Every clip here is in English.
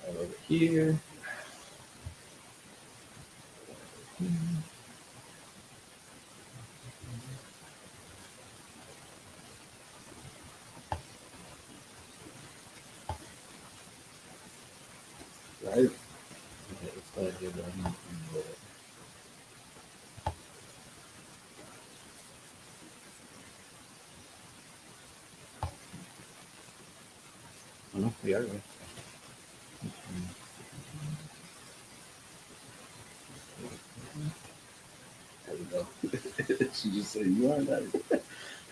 over here. Right. Okay, let's go ahead and do Oh, no, we are right. There we go. She just said, "You are that."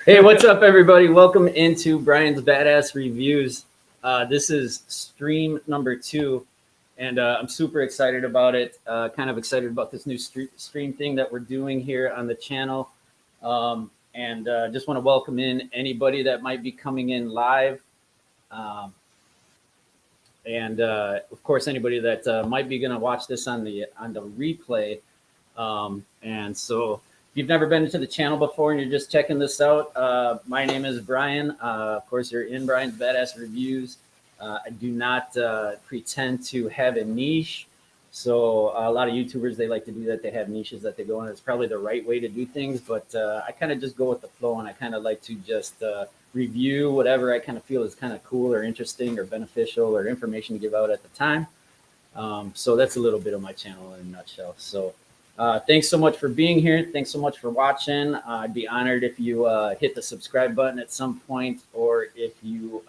Hey, what's up, everybody? Welcome into Brian's Badass Reviews. This is stream number 2, and I'm super excited about it. Kind of excited about this new stream thing that we're doing here on the channel. And just want to welcome in anybody that might be coming in live. And of course, anybody that might be going to watch this on the replay. And so if you've never been to the channel before and you're just checking this out, my name is Brian. Of course, you're in Brian's Badass Reviews. I do not pretend to have a niche. So a lot of YouTubers, they like to do that. They have niches that they go in. It's probably the right way to do things, but I kind of just go with the flow, and I kind of like to just review whatever I kind of feel is kind of cool or interesting or beneficial or information to give out at the time. So that's a little bit of my channel in a nutshell. So thanks so much for being here. Thanks so much for watching. I'd be honored if you hit the subscribe button at some point, or if you,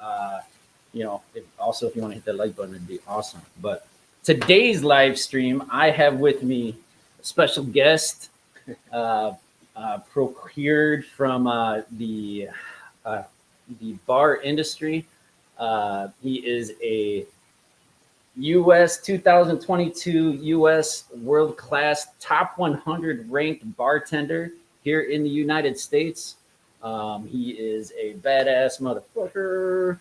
if you want to hit the like button, it'd be awesome. But today's live stream, I have with me a special guest procured from the bar industry. He is a U.S. 2022 U.S. world-class top 100 ranked bartender here in the United States. He is a badass motherfucker.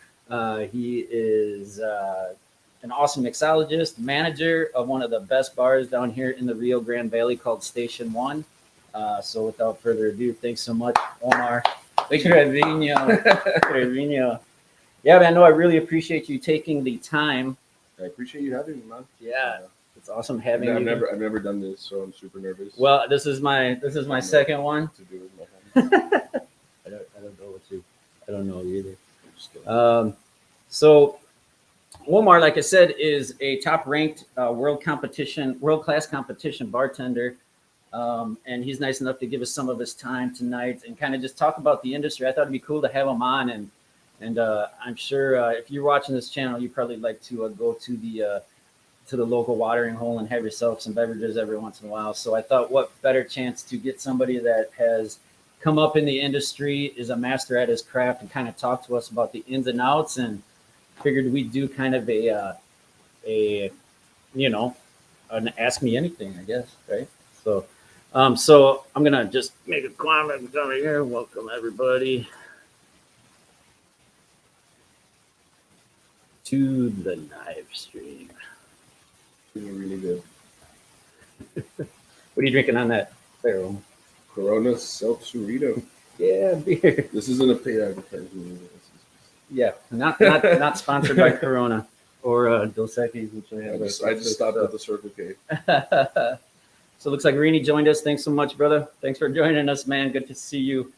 He is an awesome mixologist, manager of one of the best bars down here in the Rio Grande Valley called Station 1. So without further ado, thanks so much, Omar. Trevino. Yeah, man, no, I really appreciate you taking the time. I appreciate you having me, man. Yeah, it's awesome having you. I've never done this, so I'm super nervous. Well, this is my second one. To do with my I don't know either. So Omar, like I said, is a top-ranked world-class competition bartender, and he's nice enough to give us some of his time tonight and kind of just talk about the industry. I thought it'd be cool to have him on, and I'm sure if you're watching this channel, you probably like to go to the local watering hole and have yourself some beverages every once in a while. So I thought, what better chance to get somebody that has come up in the industry, is a master at his craft, and kind of talk to us about the ins and outs. And figured we'd do kind of an ask me anything, I guess, right? So I'm gonna just make a comment over here. Welcome everybody to the live stream. Really good. What are you drinking on that? There, Corona Seltzer-rito. Yeah, beer. This isn't a paid advertisement. Yeah, not sponsored by Corona or Dos Equis, which I just stopped at the Circle K. So it looks like Rini joined us. Thanks so much, brother. Thanks for joining us, man. Good to see you.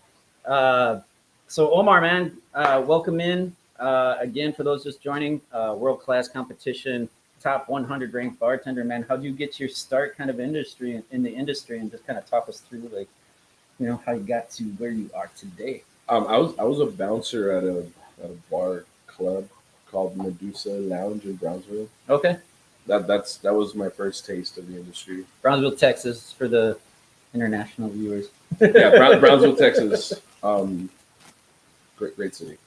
So Omar, man, welcome in. Again, for those just joining, world-class competition, top 100 ranked bartender, man. How'd you get your start kind of in the industry, and just kind of talk us through, like, how you got to where you are today? I was a bouncer at a bar club called Medusa Lounge in Brownsville. Okay. That was my first taste of the industry. Brownsville, Texas, for the international viewers. Yeah, Brownsville, Texas. Great city.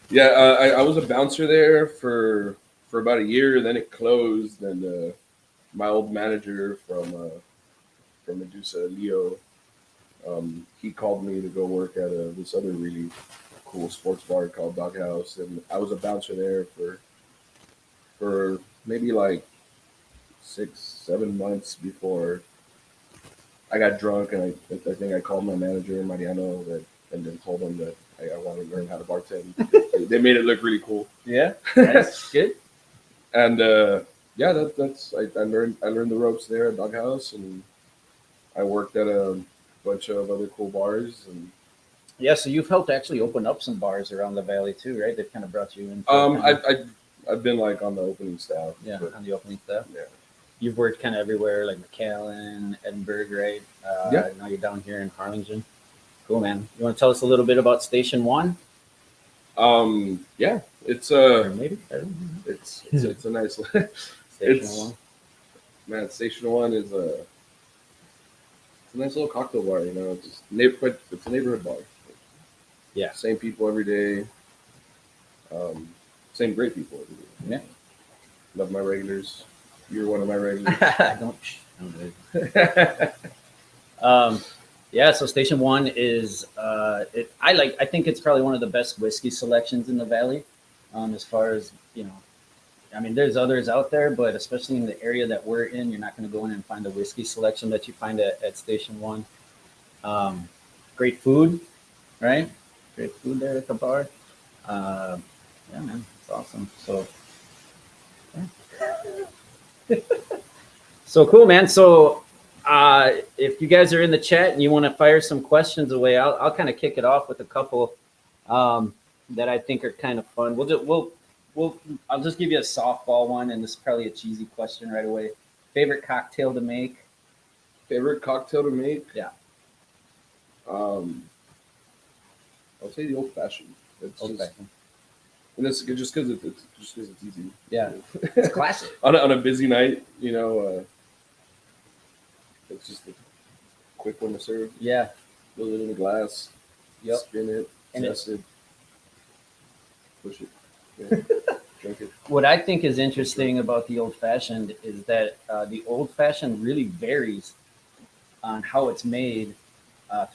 Yeah, I was a bouncer there for about a year. Then it closed, and my old manager from Medusa, Leo, he called me to go work at this other really cool sports bar called Doghouse, and I was a bouncer there for maybe like 6-7 months before I got drunk, and I think I called my manager Mariano and then told him that I want to learn how to bartend. They made it look really cool. Yeah, that's good. And yeah, I learned the ropes there at Doghouse, and I worked at a bunch of other cool bars. And Yeah, so you've helped actually open up some bars around the valley too, right? They've kind of brought you in. I've been like on the opening staff. Yeah, but, on the opening stuff. yeah. You've worked kind of everywhere, like McAllen, Edinburgh, right? Yeah. Now you're down here in Harlingen. Cool, man. You want to tell us a little bit about Station One? Yeah, it's Or maybe I don't know. it's a nice. Station It's One. man, Station One is it's a nice little cocktail bar. You know, it's neighborhood. It's a neighborhood bar. Yeah. Same people every day. Same great people every day. Yeah. Love my regulars. You're one of my regulars. don't do it. Yeah, so Station One is I think it's probably one of the best whiskey selections in the valley. As far as I mean, there's others out there, but especially in the area that we're in, you're not going to go in and find the whiskey selection that you find at Station One. Great food, right? Great food there at the bar. Yeah, man, it's awesome. So, yeah. So cool, man. So, if you guys are in the chat and you want to fire some questions away, I'll kind of kick it off with a couple that I think are kind of fun. I'll just give you a softball one, and this is probably a cheesy question right away. Favorite cocktail to make? Favorite cocktail to make? Yeah. I'll say the old fashioned. Old fashioned. And it's just because it's easy. Yeah, it's classic. on a busy night, it's just a quick one to serve. Yeah. Put it in a glass. Yep. Spin it. And Test it. Push it. Yeah. Drink it. What I think is interesting about the old fashioned is that the old fashioned really varies on how it's made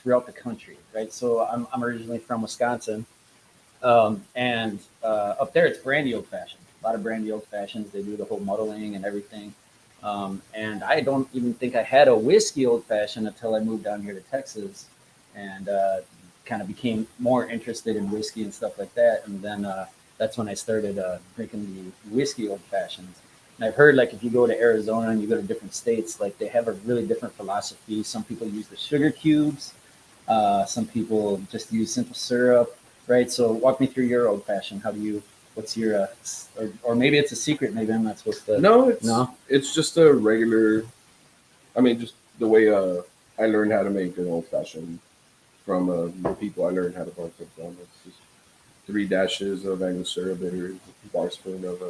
throughout the country, right? So I'm originally from Wisconsin, and up there it's brandy old fashioned. A lot of brandy old fashions. They do the whole muddling and everything. And I don't even think I had a whiskey old fashioned until I moved down here to Texas, and kind of became more interested in whiskey and stuff like that. And then that's when I started drinking the whiskey old fashions. And I've heard, like, if you go to Arizona and you go to different states, like, they have a really different philosophy. Some people use the sugar cubes. Some people just use simple syrup, right? So walk me through your old fashioned. What's your, or maybe it's a secret. Maybe I'm not supposed to. No, it's just a regular, just the way I learned how to make an old fashioned from the people I learned how to bartend from. It's just 3 dashes of Angostura bitter, bar spoon of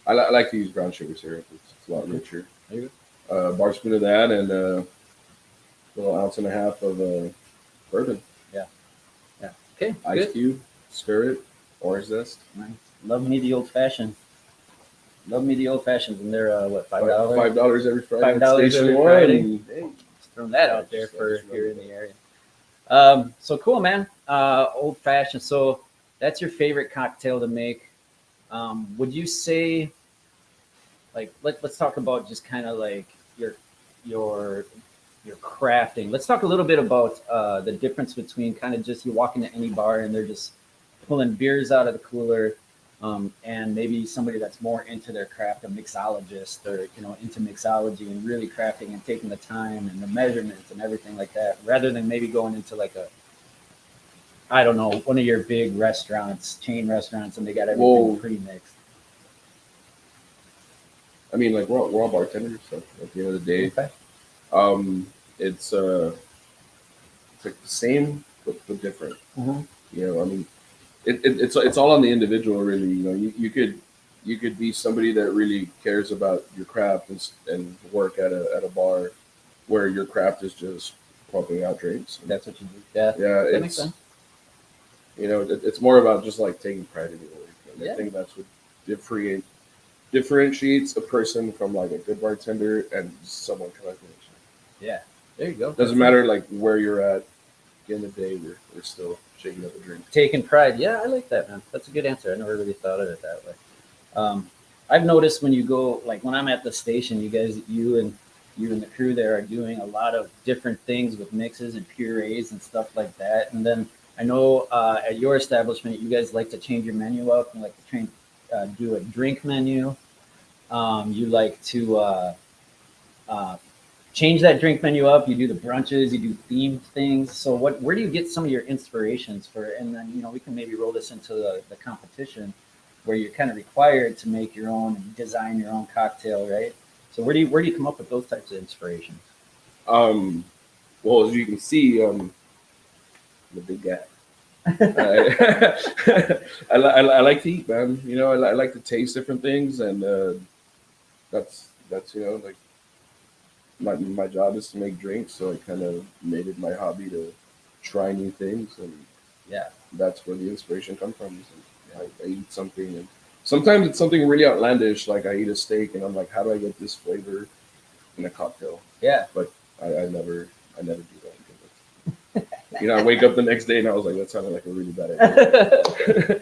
I like to use brown sugar syrup. It's a lot richer. There you go. Bar spoon of that, and a little 1.5 ounces of bourbon. Yeah. Okay. Ice good. cube, stir it, orange zest. Nice. Love me the old fashioned. Love me the old fashions, and they're what, $5? $5 every Friday. $5 Station every One. Friday. Hey, just throwing that out there for if you're in the area. So cool, man. Old fashioned. So that's your favorite cocktail to make. Would you say, like, let's talk about just kind of like your crafting. Let's talk a little bit about the difference between kind of just you walk into any bar and they're just pulling beers out of the cooler, and maybe somebody that's more into their craft, a mixologist, or into mixology and really crafting and taking the time and the measurements and everything like that, rather than maybe going into like I don't know, one of your big restaurants, chain restaurants, and they got everything pre-mixed. I mean, like, we're all bartenders, so at the end of the day, Okay. it's like the same but different. Mm-hmm. It's all on the individual, really. You could be somebody that really cares about your craft and work at a bar where your craft is just pumping out drinks. That's what you do. Yeah. Yeah, That makes sense. It's more about just like taking pride in your work. And Yeah. I think that's what differentiates a person from like a good bartender and someone collecting. Yeah. There you go. Doesn't matter like where you're at. At the end of the day, we're still shaking up a drink. Taking pride. Yeah, I like that, man. That's a good answer. I never really thought of it that way. I've noticed when you go, like when I'm at the station, you and the crew there are doing a lot of different things with mixes and purees and stuff like that. And then I know at your establishment, you guys like to change your menu up. You like to do a drink menu. You like to uh, change that drink menu up. You do the brunches. You do themed things. So where do you get some of your inspirations for? And then we can maybe roll this into the competition, where you're kind of required to make your own and design your own cocktail, right? So where do you come up with those types of inspirations? Well, as you can see, the big guy. I, I like to eat, man. I like to taste different things, and that's like my job is to make drinks. So I kind of made it my hobby to try new things, and Yeah, that's where the inspiration comes from. So I eat something, and sometimes it's something really outlandish. Like I eat a steak, and I'm like, how do I get this flavor in a cocktail? yeah. But I never do that. I wake up the next day and I was like, that sounded like a really bad idea.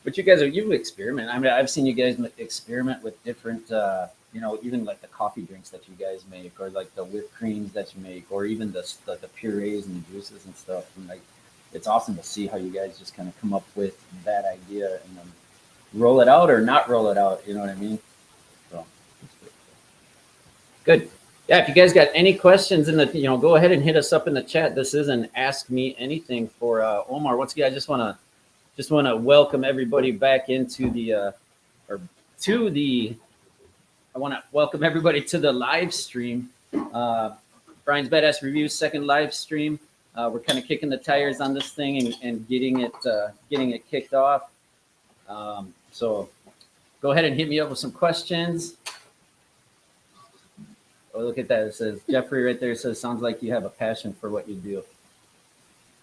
But you experiment. I mean, I've seen you guys experiment with different, even like the coffee drinks that you guys make, or like the whipped creams that you make, or even the purees and the juices and stuff. And like, it's awesome to see how you guys just kind of come up with that idea and then roll it out or not roll it out. You know what I mean? So, good. Yeah, if you guys got any questions go ahead and hit us up in the chat. This is an Ask Me Anything for Omar. Once again, I just want to welcome everybody back into I want to welcome everybody to the live stream. Brian's Badass Reviews second live stream. We're kind of kicking the tires on this thing and getting it kicked off. So go ahead and hit me up with some questions. Oh, look at that. It says, Jeffrey right there says, sounds like you have a passion for what you do.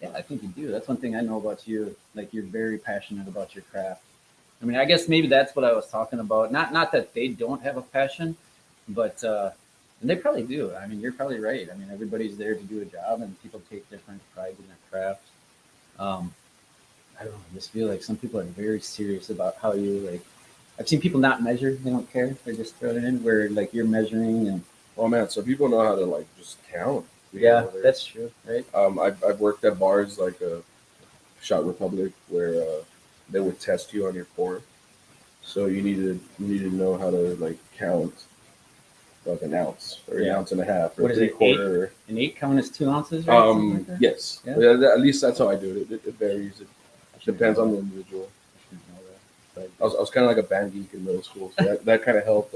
Yeah, I think you do. That's one thing I know about you. Like, you're very passionate about your craft. I mean, I guess maybe that's what I was talking about. Not that they don't have a passion, but and they probably do. I mean, you're probably right. I mean, everybody's there to do a job, and people take different pride in their craft. I don't know. I just feel like some people are very serious about how you, like, I've seen people not measure. They don't care. They're just throwing it in where, like, you're measuring and. Oh man, so people know how to like just count. Yeah, that's true, right? I've worked at bars like Shot Republic where they would test you on your pour. So you needed to know how to like count like an ounce or an ounce and a half or what is it, quarter. An 8 count is 2 ounces, right? Like Yes. Yeah. At least that's how I do it. It varies. It depends on the individual. I was kind of like a band geek in middle school, so that kind of helped.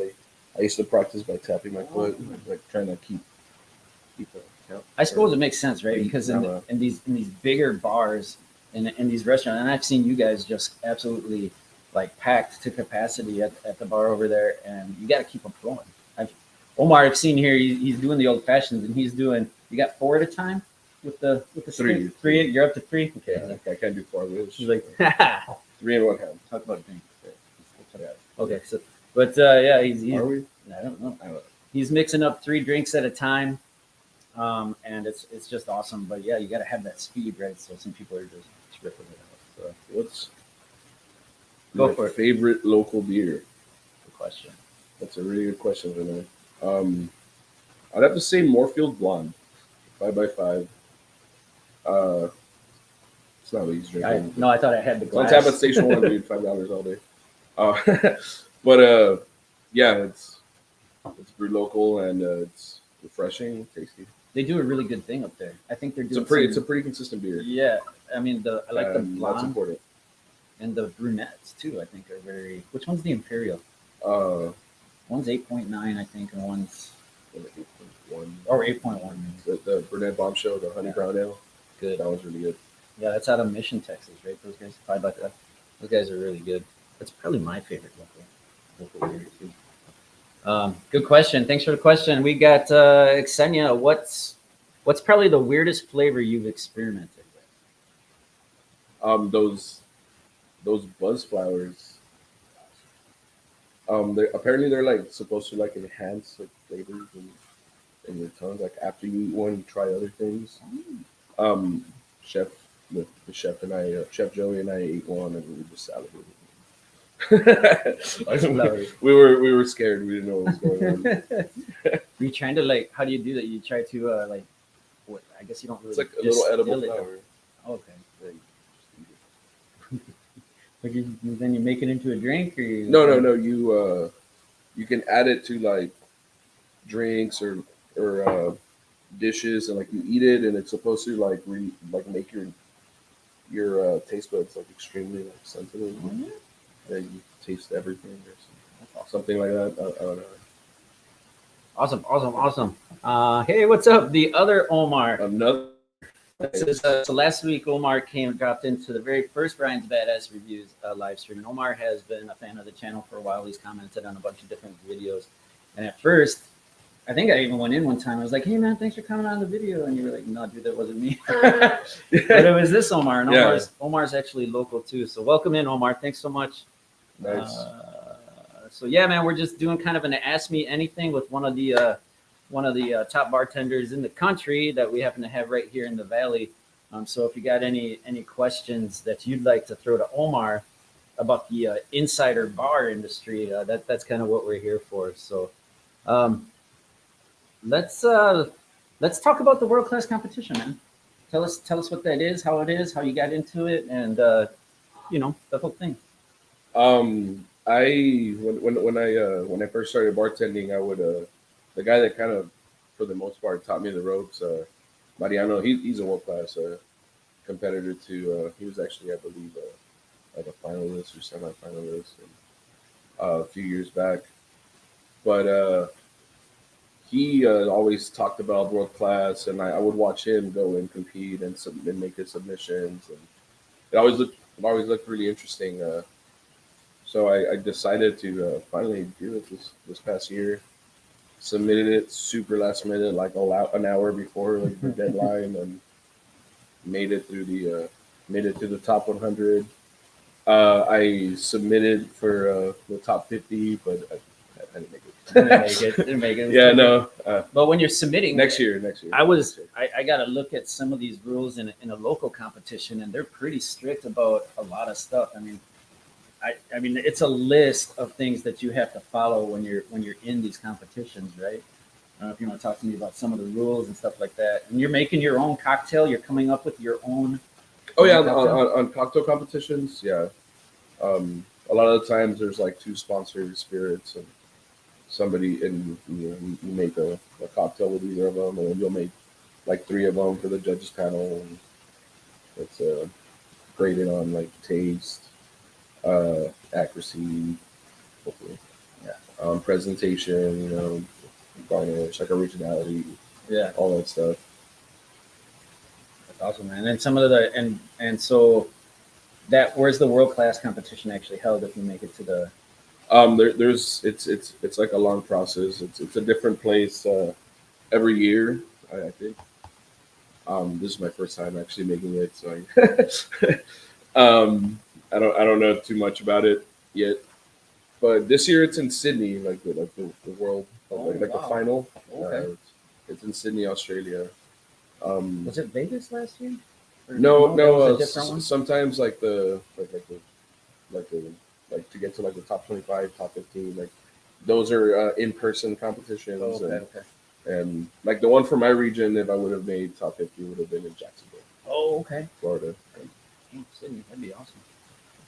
I used to practice by tapping my foot, like trying to keep count. I suppose it makes sense, right? Because in these bigger bars in these restaurants, and I've seen you guys just absolutely like packed to capacity at the bar over there, and you got to keep them flowing. Omar, I've seen here, he's doing the old fashions, and he's doing. You got 4 at a time with the three. stick? 3. You're up to 3. Okay, I can't do 4 with. She's like 3 in one hand. Talk about a drink. Okay, so. But yeah, he's Are we? I don't know. He's mixing up 3 drinks at a time, and it's just awesome. But yeah, you got to have that speed, right? So some people are just ripping it out. So What's go for it. Favorite local beer? Good question. That's a really good question, Renee. I'd have to say Moorfield Blonde, 5x5. It's not what he's drinking. No, I thought I had the glass. It's on tap at Station 1, dude. $5 all day. But yeah, it's brewed local and it's refreshing, tasty. They do a really good thing up there. I think they're doing. It's a pretty consistent beer. Yeah, I mean I like the blonde. That's important. And the brunettes too. I think are very. Which one's the imperial? One's 8.9, I think, and one's 8.1 or 8.1. The brunette bombshell, the honey brown ale. Good. That one's really good. Yeah, that's out of Mission, Texas, right? Those guys, 5x5. Those guys are really good. That's probably my favorite local beer too. Good question. Thanks for the question. We got Xenia. What's probably the weirdest flavor you've experimented with? Those buzz flowers. Apparently they're like supposed to like enhance like flavors in your tongue. Like after you eat one, you try other things. Chef and I, Chef Joey and I ate one and we were just salivating. we were scared. We didn't know what was going on. Were you trying to like? How do you do that? You try to like. What? I guess you don't really. It's like a little edible flower. Okay. Then you make it into a drink, or you? No. You can add it to like drinks or dishes, and like you eat it, and it's supposed to like make your taste buds like extremely like sensitive. Oh, yeah. You taste everything or That's awesome. something like that. I don't know. Awesome. Hey, what's up? The other Omar. Another. So last week, Omar dropped into the very first Brian's Badass Reviews live stream. And Omar has been a fan of the channel for a while. He's commented on a bunch of different videos. And at first, I think I even went in one time. I was like, "Hey man, thanks for coming on the video." And you were like, "No, dude, that wasn't me." But it was this Omar. And Omar's actually local too. So welcome in, Omar. Thanks so much. Nice. So yeah, man, we're just doing kind of an Ask Me Anything with one of the top bartenders in the country that we happen to have right here in the Valley. So if you got any questions that you'd like to throw to Omar about the insider bar industry, that's kind of what we're here for. So let's talk about the world class competition, man. Tell us what that is, how it is, how you got into it, and the whole thing. When I first started bartending, I would the guy that kind of for the most part taught me the ropes, Mariano. He's a world class competitor too. He was actually, I believe, like a finalist or semi-finalist a few years back. But he always talked about world class, and I would watch him go and compete and make his submissions, and it always looked really interesting. So I decided to finally do it this past year. Submitted it super last minute, like an hour before like the deadline, and made it to the top 100. I submitted for the top 50, but I didn't make it. Didn't make it. Yeah, no. But when you're submitting next year. I got to look at some of these rules in a local competition, and they're pretty strict about a lot of stuff. I mean, it's a list of things that you have to follow when you're in these competitions, right? I don't know if you want to talk to me about some of the rules and stuff like that. And you're making your own cocktail. You're coming up with your own. Oh yeah, on cocktail competitions, yeah. A lot of the times there's like two sponsored spirits, and you make a cocktail with either of them, and then you'll make like three of them for the judges panel. And it's graded on like taste, accuracy, hopefully, presentation, garnish, like originality, all that stuff. That's awesome, man. And some of the and so that where's the world class competition actually held if you make it to the? It's like a long process. It's a different place every year. I think. This is my first time actually making it, so I don't know too much about it yet, but this year it's in Sydney, like the world, the final. Okay. It's in Sydney, Australia. Was it Vegas last year? No. Sometimes like to get to like the top 25, top 15, like those are in-person competitions. Okay. And like the one for my region, if I would have made top 50, would have been in Jacksonville. Oh, okay. Florida. Sydney, that'd be awesome.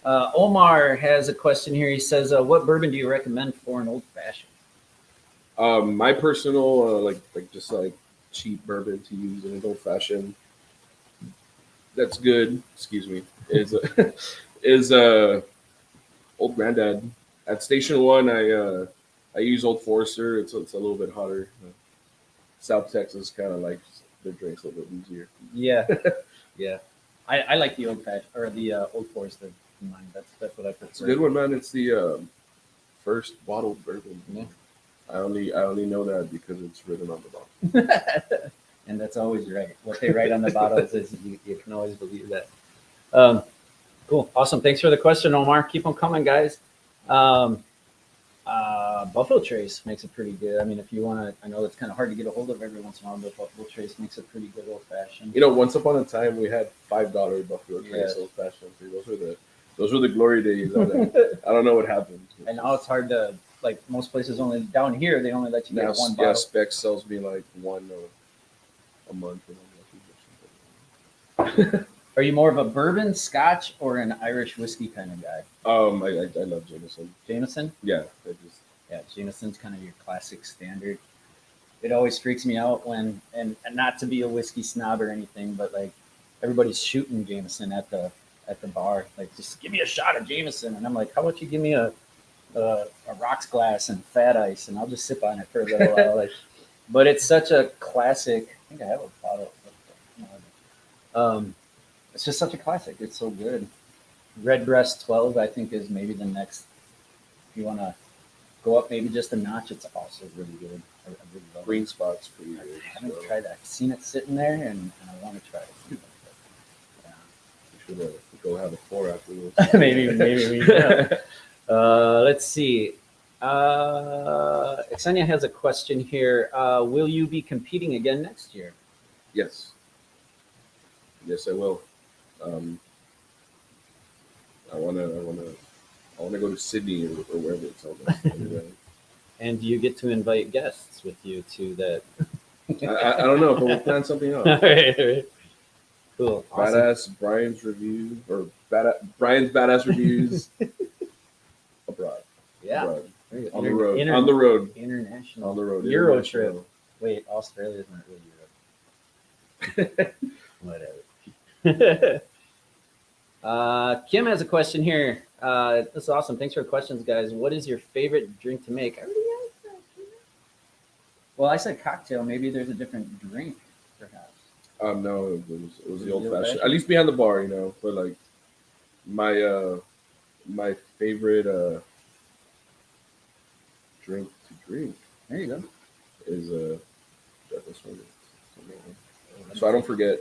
Omar has a question here. He says, "What bourbon do you recommend for an old fashioned?" My personal like just like cheap bourbon to use in an old fashioned. That's good. Excuse me. Is Old Granddad at Station 1. I use Old Forester. It's a little bit hotter. South Texas kind of likes their drinks a little bit easier. Yeah, yeah. I like the old fashioned or the Old Forester. Mine. That's what I prefer. It's a good one, man. It's the first bottled bourbon. Yeah. I only know that because it's written on the bottle. And that's always right. What they write on the bottles is you can always believe that. Cool. Awesome. Thanks for the question, Omar. Keep them coming, guys. Buffalo Trace makes it pretty good. I mean, if you want to, I know it's kind of hard to get a hold of every once in a while, but Buffalo Trace makes a pretty good old fashioned. Once upon a time we had $5 Buffalo Trace old fashioned. Those were the glory days. I don't know what happened. And now it's hard to, like, most places only down here they only let you get one bottle. Yeah, Specs sells me like one a month. Are you more of a bourbon, Scotch, or an Irish whiskey kind of guy? I love Jameson. Jameson? Yeah, I just Yeah, Jameson's kind of your classic standard. It always freaks me out when, and not to be a whiskey snob or anything, but like everybody's shooting Jameson at the bar. Like, just give me a shot of Jameson, and I'm like, how about you give me a rocks glass and fat ice, and I'll just sip on it for a little while. Like, but it's such a classic. I think I have a bottle. Um, it's just such a classic. It's so good. Redbreast 12, I think, is maybe the next. If you want to go up maybe just a notch, it's also really good. I really love Green it. Spot's pretty I good. haven't So tried that. I've seen it sitting there, and I want to try it. Yeah. we should go have a pour afterwards. maybe we will. Let's see. Xenia has a question here. Will you be competing again next year? Yes. Yes, I will. Um, I wanna go to Sydney or wherever it's held. And do you get to invite guests with you to that? I don't know, but we'll plan something out. All right. Cool. Awesome. Badass Brian's review or Brian's badass reviews abroad. Yeah. Abroad. There you go. On the road. On the road. International. On the road. Euro International. trip. Wait, Australia's not really Europe. Whatever. Kim has a question here. This is awesome. Thanks for the questions, guys. What is your favorite drink to make? I already asked that. Well, I said cocktail. Maybe there's a different drink, perhaps. No, it was the old fashioned. At least behind the bar, you know. But like my favorite drink to drink. There you go. Is this one. So I don't forget.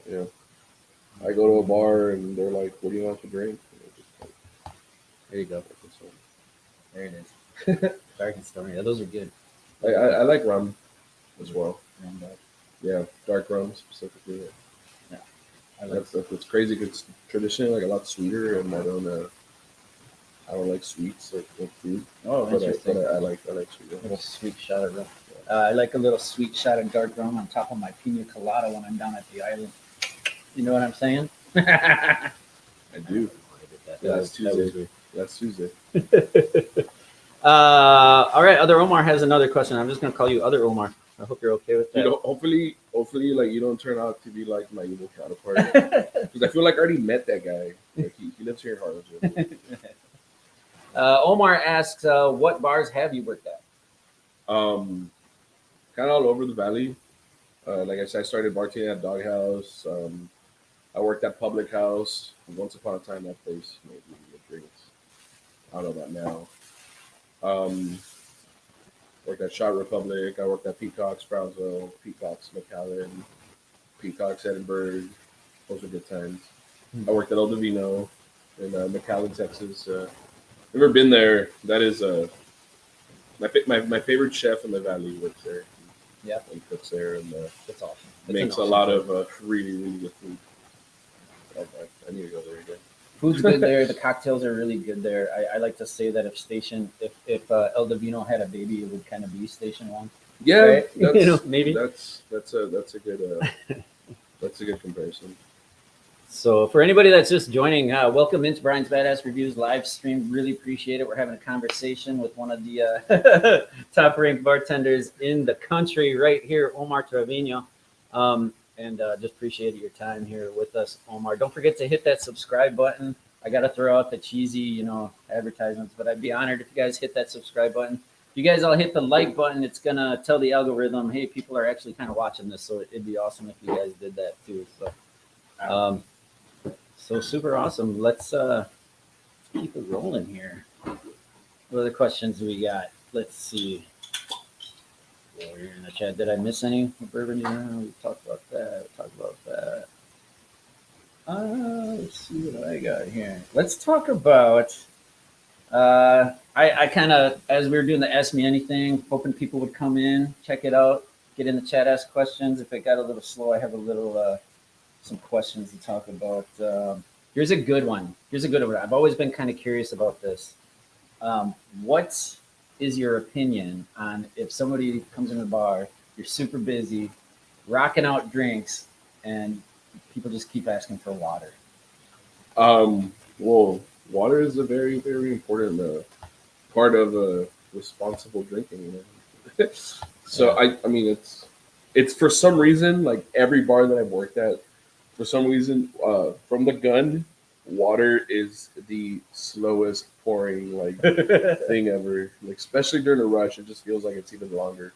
Yeah. I go to a bar and they're like, "What do you want to drink?" There you go. There it is. Dark and stormy. Yeah, those are good. I like rum as well. Rum dark. Yeah, dark rum specifically. Yeah, I like. That's crazy. 'Cause it's traditionally like a lot sweeter, and I don't like sweets like food. Oh, interesting. But I like sweet A little rum. sweet shot of rum. I like a little sweet shot of dark rum on top of my pina colada when I'm down at the island. You know what I'm saying? I do. Yeah, that's Tuesday. That's Tuesday. All right, Other Omar has another question. I'm just gonna call you Other Omar. I hope you're okay with that. Dude, hopefully, like you don't turn out to be like my evil counterpart. Because I feel like I already met that guy. Like he lives here in Harlem. Omar asks, "What bars have you worked at?" Kind of all over the valley. Like I said, I started bartending at Doghouse. I worked at Public House. Once upon a time, that place made really good drinks. I don't know about now. Worked at Shot Republic. I worked at Peacock's Brownsville, Peacock's McAllen, Peacock's Edinburgh. Those were good times. I worked at El Divino in McAllen, Texas. Never been there. That is my favorite chef in the valley works there. Yeah, and cooks there, and that's awesome. makes a lot of really good food. I need to go there again. Food's good there. The cocktails are really good there. I like to say that if El Divino had a baby, it would kind of be Station One. Yeah, right? that's, maybe that's a good comparison. So for anybody that's just joining, welcome into Brian's Badass Reviews live stream. Really appreciate it. We're having a conversation with one of the top ranked bartenders in the country right here, Omar Trevino. And just appreciate your time here with us, Omar. Don't forget to hit that subscribe button. I got to throw out the cheesy, advertisements, but I'd be honored if you guys hit that subscribe button. If you guys all hit the like button, it's going to tell the algorithm, hey, people are actually kind of watching this. So it'd be awesome if you guys did that too. So super awesome. Let's keep it rolling here. What other questions do we got? Let's see. Well, you're in the chat. Did I miss any? Bourbon? We talked about that. Let's see what I got here. Let's talk about. I kind of, as we were doing the Ask Me Anything, hoping people would come in, check it out, get in the chat, ask questions. If it got a little slow, I have a little some questions to talk about. Here's a good one. I've always been kind of curious about this. What is your opinion on if somebody comes in the bar, you're super busy, rocking out drinks, and people just keep asking for water? Well, water is a very, very important part of responsible drinking. You know? So I mean, it's for some reason like every bar that I've worked at, for some reason, from the gun, water is the slowest pouring like thing ever. Like especially during a rush, it just feels like it's even longer.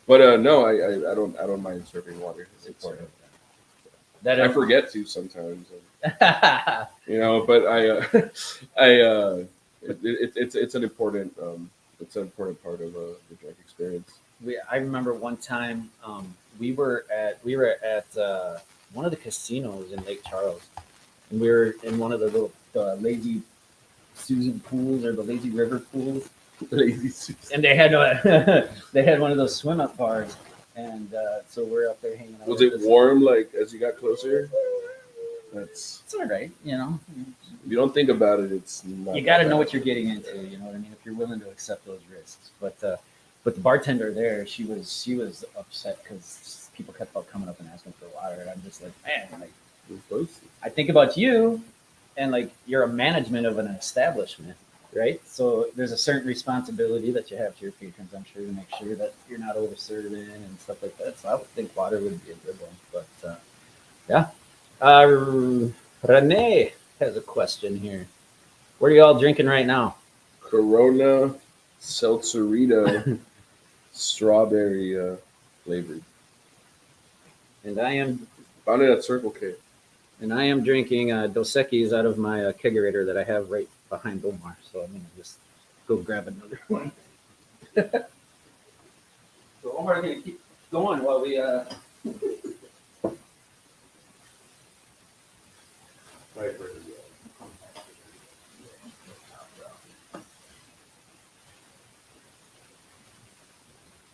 But no, I don't mind serving water. It's important. That I forget to sometimes. You know, but it's an important part of the drink experience. I remember one time we were at one of the casinos in Lake Charles, and we were in one of the little lazy Susan pools or the lazy river pools. Lazy Susan. And they had they had one of those swim up bars, and so we're up there hanging out. Was it warm like as you got closer? It's all right, you know. If you don't think about it, it's not. You got to know what you're getting into. You know what I mean? If you're willing to accept those risks. But the bartender there, she was upset because people kept on coming up and asking for water, and I'm just like, man, like I think about you, and like you're a management of an establishment, right? So there's a certain responsibility that you have to your patrons, I'm sure, to make sure that you're not over serving and stuff like that. So I would think water would be a good one. But yeah. Renee has a question here. What are you all drinking right now? Corona Seltzerita strawberry flavored. And I am found it at Circle K. And I am drinking Dos Equis out of my kegerator that I have right behind Omar. So I'm gonna just go grab another one. So Omar's gonna keep going while we.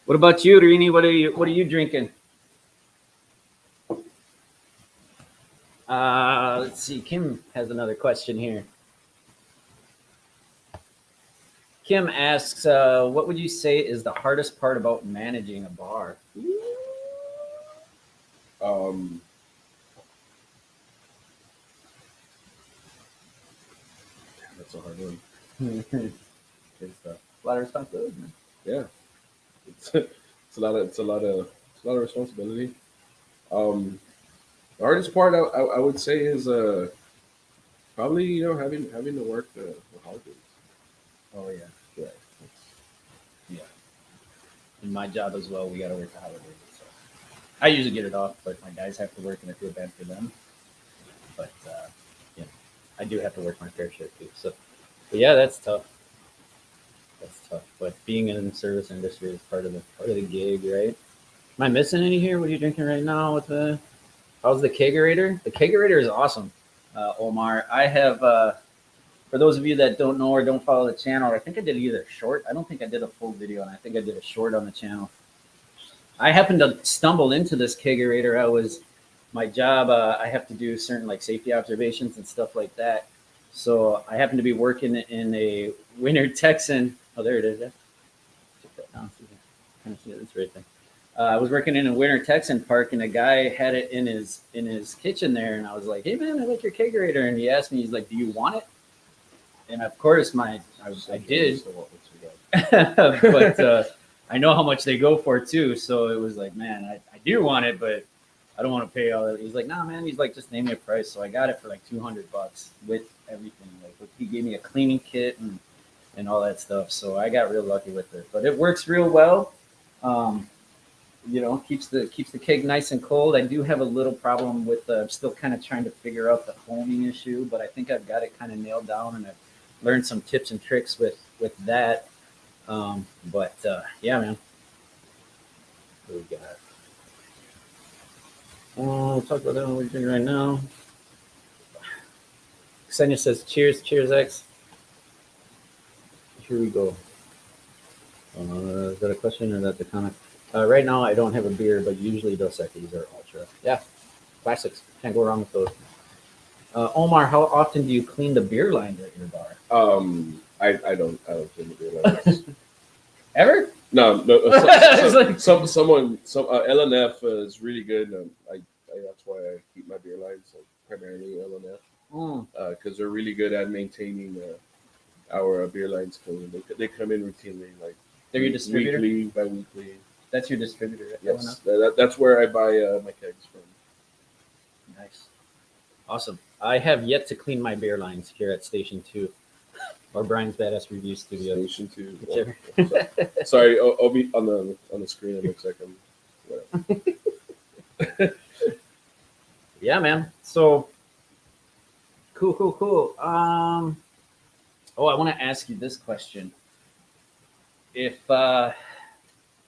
What about you, Rini? What are you drinking? Let's see. Kim has another question here. Kim asks, what would you say is the hardest part about managing a bar? That's a hard one. It's a lot of responsibility. Man. Yeah, it's a lot of responsibility. The hardest part I would say is probably having to work the holidays. Oh yeah. Yeah. In my job as well, we got to work the holidays. So I usually get it off, but my guys have to work, and I feel bad for them. But I do have to work my fair share too. So, but yeah, that's tough. But being in the service industry is part of the gig, right? Am I missing any here? What are you drinking right now? How's the kegerator? The kegerator is awesome, Omar. I have, for those of you that don't know or don't follow the channel, I think I did either a short. I don't think I did a full video, and I think I did a short on the channel. I happened to stumble into this kegerator. My job, I have to do certain like safety observations and stuff like that. So I happened to be working in a Winter Texan. Oh, there it is. Yeah. Check that down. Kind of see it. It's right there. I was working in a Winter Texan park, and a guy had it in his kitchen there, and I was like, "Hey man, I like your kegerator." And he asked me, he's like, "Do you want it?" And of course, I did. But I know how much they go for too, so it was like, man, I do want it, but I don't want to pay all that. He's like, nah, man. He's like, just name me a price. So I got it for like $200 with everything. Like he gave me a cleaning kit and all that stuff. So I got real lucky with it. But it works real well. Keeps the keg nice and cold. I do have a little problem with still kind of trying to figure out the foaming issue, but I think I've got it kind of nailed down, and I've learned some tips and tricks with that. Yeah, man. What we got? We'll talk about that one we're doing right now. Ksenia says, cheers, X. Here we go. Is that a question or is that the comment? Right now, I don't have a beer, but usually Dos Equis are ultra. Yeah, classics. Can't go wrong with those. Omar, how often do you clean the beer lines at your bar? I don't clean the beer lines. Ever? No. Some LNF is really good. I that's why I keep my beer lines like primarily LNF Mm. because they're really good at maintaining our beer lines clean. They come in routinely, like They're your distributor? weekly, bi-weekly. That's your distributor. Right? Yes, that's where I buy my kegs from. Nice. Awesome. I have yet to clean my beer lines here at Station 2 or Brian's Badass Review Studio. Station 2. Whichever. Sorry, I'll be on the screen. It looks like I'm. Whatever. Yeah, man. So cool. I want to ask you this question. If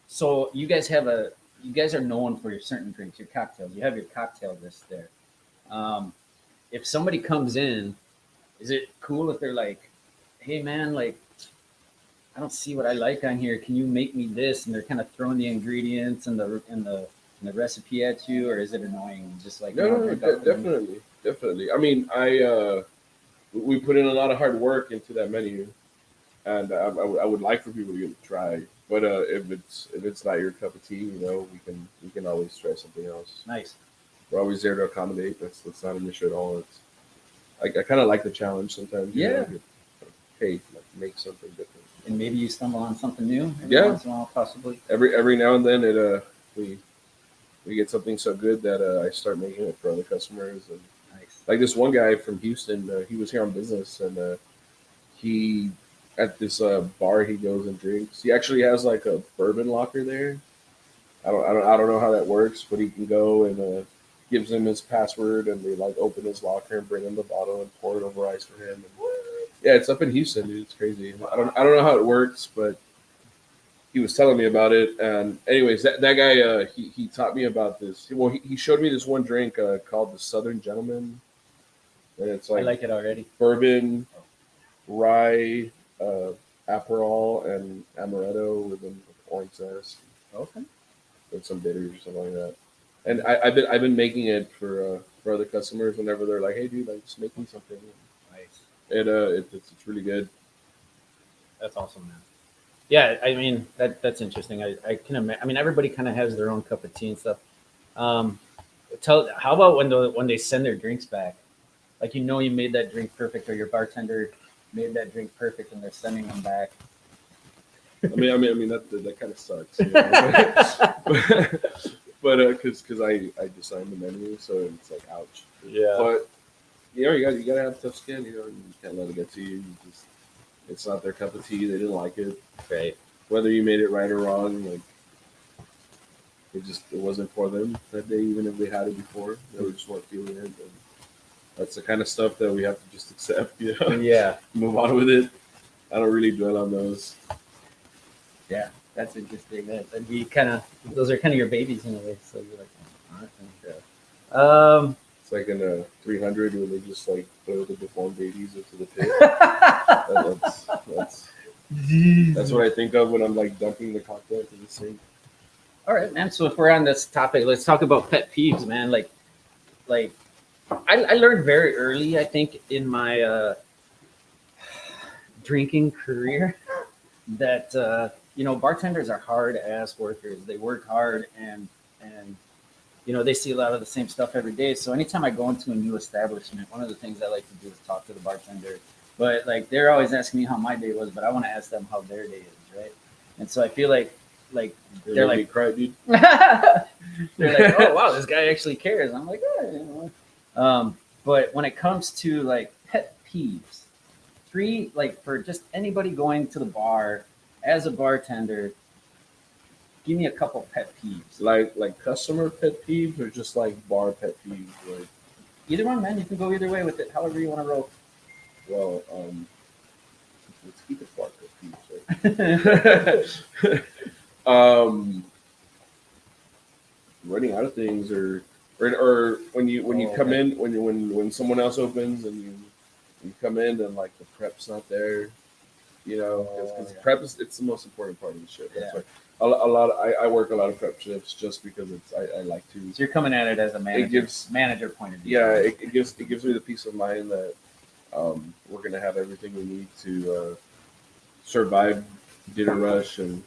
so, you guys are known for your certain drinks, your cocktails. You have your cocktail list there. If somebody comes in, is it cool if they're like, "Hey, man, like, I don't see what I like on here. Can you make me this?" And they're kind of throwing the ingredients and the recipe at you, or is it annoying? Just like No, definitely. I mean, we put in a lot of hard work into that menu, and I would like for people to get to try. But if it's not your cup of tea, we can always try something else. Nice. We're always there to accommodate. That's not an issue at all. I kind of like the challenge sometimes. Yeah. Hey, make something different. And maybe you stumble on something new. Once in a while, possibly. Every now and then, we get something so good that I start making it for other customers. And Nice. like this one guy from Houston, he was here on business, and he at this bar he goes and drinks. He actually has like a bourbon locker there. I don't know how that works, but he can go and gives him his password, and they like open his locker and bring him the bottle and pour it over ice for him. And, yeah, it's up in Houston, dude. It's crazy. I don't know how it works, but he was telling me about it. And anyways, that guy he taught me about this. Well, he showed me this one drink called the Southern Gentleman, and it's I like it already. bourbon, rye, Aperol, and amaretto with an orange zest. Okay. With some bitters or something like that. And I've been making it for other customers whenever they're like, "Hey, dude, like just make me something." Nice. It's really good. That's awesome, man. Yeah, I mean that's interesting. I can imagine. I mean, everybody kind of has their own cup of tea and stuff. How about when they send their drinks back? Like, you made that drink perfect, or your bartender made that drink perfect, and they're sending them back. I mean that kind of sucks. But because I designed the menu, so it's like ouch. Yeah. But you gotta have tough skin. You can't let it get to you. It's not their cup of tea. They didn't like it. Right. Whether you made it right or wrong, like it wasn't for them that day. Even if they had it before, they just weren't feeling it. And that's the kind of stuff that we have to just accept. Yeah. Move on with it. I don't really dwell on those. Yeah, that's interesting. That'd be those are kind of your babies in a way. So you're like, all right. It's like in a 300 where they just like throw the deformed babies into the pit. That's what I think of when I'm like dumping the cocktail into the sink. All right, man. So if we're on this topic, let's talk about pet peeves, man. Like I learned very early, I think, in my drinking career that bartenders are hard ass workers. They work hard and they see a lot of the same stuff every day. So anytime I go into a new establishment, one of the things I like to do is talk to the bartender. But like, they're always asking me how my day was, but I want to ask them how their day is, right? And so I feel like they're like, cry, dude. they're like, oh wow, this guy actually cares. I'm like, but when it comes to like pet peeves, for just anybody going to the bar as a bartender, give me a couple pet peeves. Like customer pet peeves or just like bar pet peeves? Like either one, man. You can go either way with it, however you want to roll. Well, let's keep it bar pet peeves, right? Running out of things, or when you come in, when someone else opens and you come in and like the prep's not there, because prep it's the most important part of the shift. That's why I work a lot of prep shifts just because I like to. So you're coming at it as a manager, manager point of view. Yeah, it gives me the peace of mind that we're gonna have everything we need to survive dinner rush and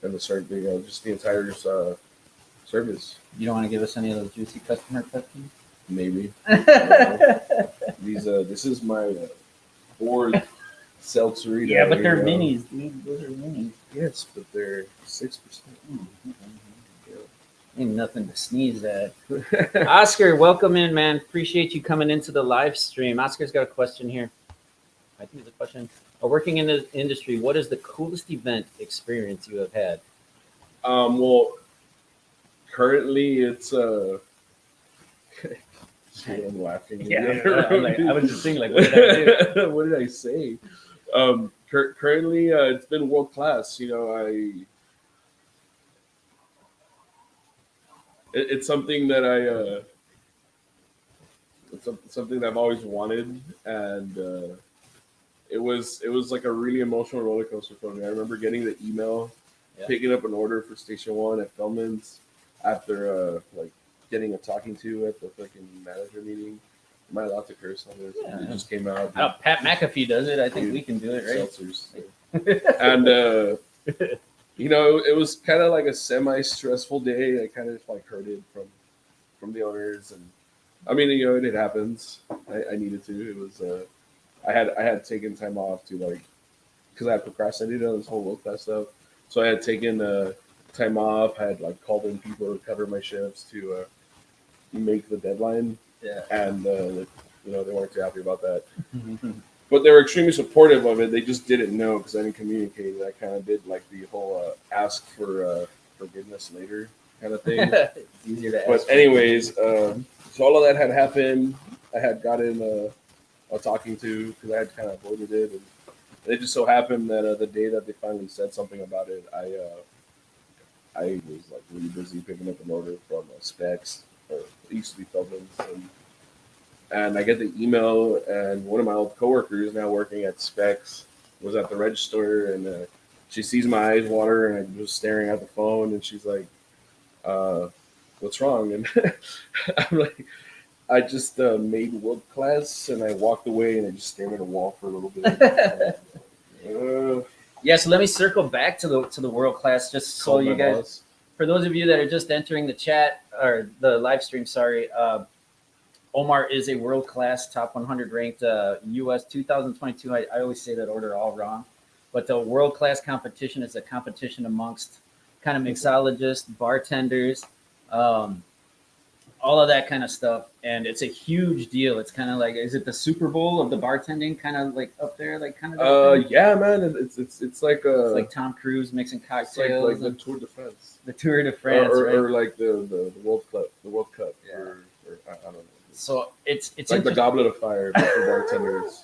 the certain just the entire service. You don't want to give us any of those juicy customer questions? Maybe. This is my fourth seltzerita. Yeah, but they're you know. minis, dude. Those are minis. Yes, but they're 6%. Ain't nothing to sneeze at. Oscar, welcome in, man. Appreciate you coming into the live stream. Oscar's got a question here. I think it's a question. Working in the industry, what is the coolest event experience you have had? Well, currently it's I'm laughing. I was just thinking, like, what did I do? What did I say? Currently, it's been world class. You know, it's something that it's something that I've always wanted, and it was like a really emotional roller coaster for me. I remember getting the email, picking up an order for Station 1 at Feldman's after like getting a talking to at the fucking manager meeting. Am I allowed to curse on this? Yeah. It just came out. Pat McAfee does it. I think we can do it, right? Seltzers. And you know, it was kind of like a semi-stressful day. I kind of like heard it from the owners, and I mean, you know, it happens. I needed to. It was I had taken time off to like, because I had procrastinated on this whole world class stuff. So I had taken time off. I had like called in people to cover my shifts to make the deadline. Yeah. And you know, they weren't too happy about that. But they were extremely supportive of it. They just didn't know because I didn't communicate. I kind of did like the whole ask for forgiveness later kind of thing. It's easier to ask. But anyways, so all of that had happened. I had gotten a talking to because I had kind of avoided it, and it just so happened that the day that they finally said something about it, I was like really busy picking up an order from Specs, or it used to be Feldman's, and I get the email, and one of my old coworkers now working at Specs was at the register, and she sees my eyes water, and I'm just staring at the phone, and she's like, "What's wrong?" And I'm like, "I just made world class," and I walked away, and I just stared at a wall for a little bit. Yeah, so let me circle back to the world class, just so you guys, for those of you that are just entering the chat or the live stream, sorry. Omar is a world-class top 100 ranked US 2022. I always say that order all wrong. But the world-class competition is a competition amongst kind of mixologists, bartenders, all of that kind of stuff. And it's a huge deal. It's kind of like, is it the Super Bowl of the bartending kind of like up there? Like kind of yeah, man. It's like it's like Tom Cruise mixing cocktails. It's like the Tour de France. The Tour de France, or like the World Cup. The World Cup. Yeah. Or I don't know. So it's like the Goblet of Fire but for bartenders.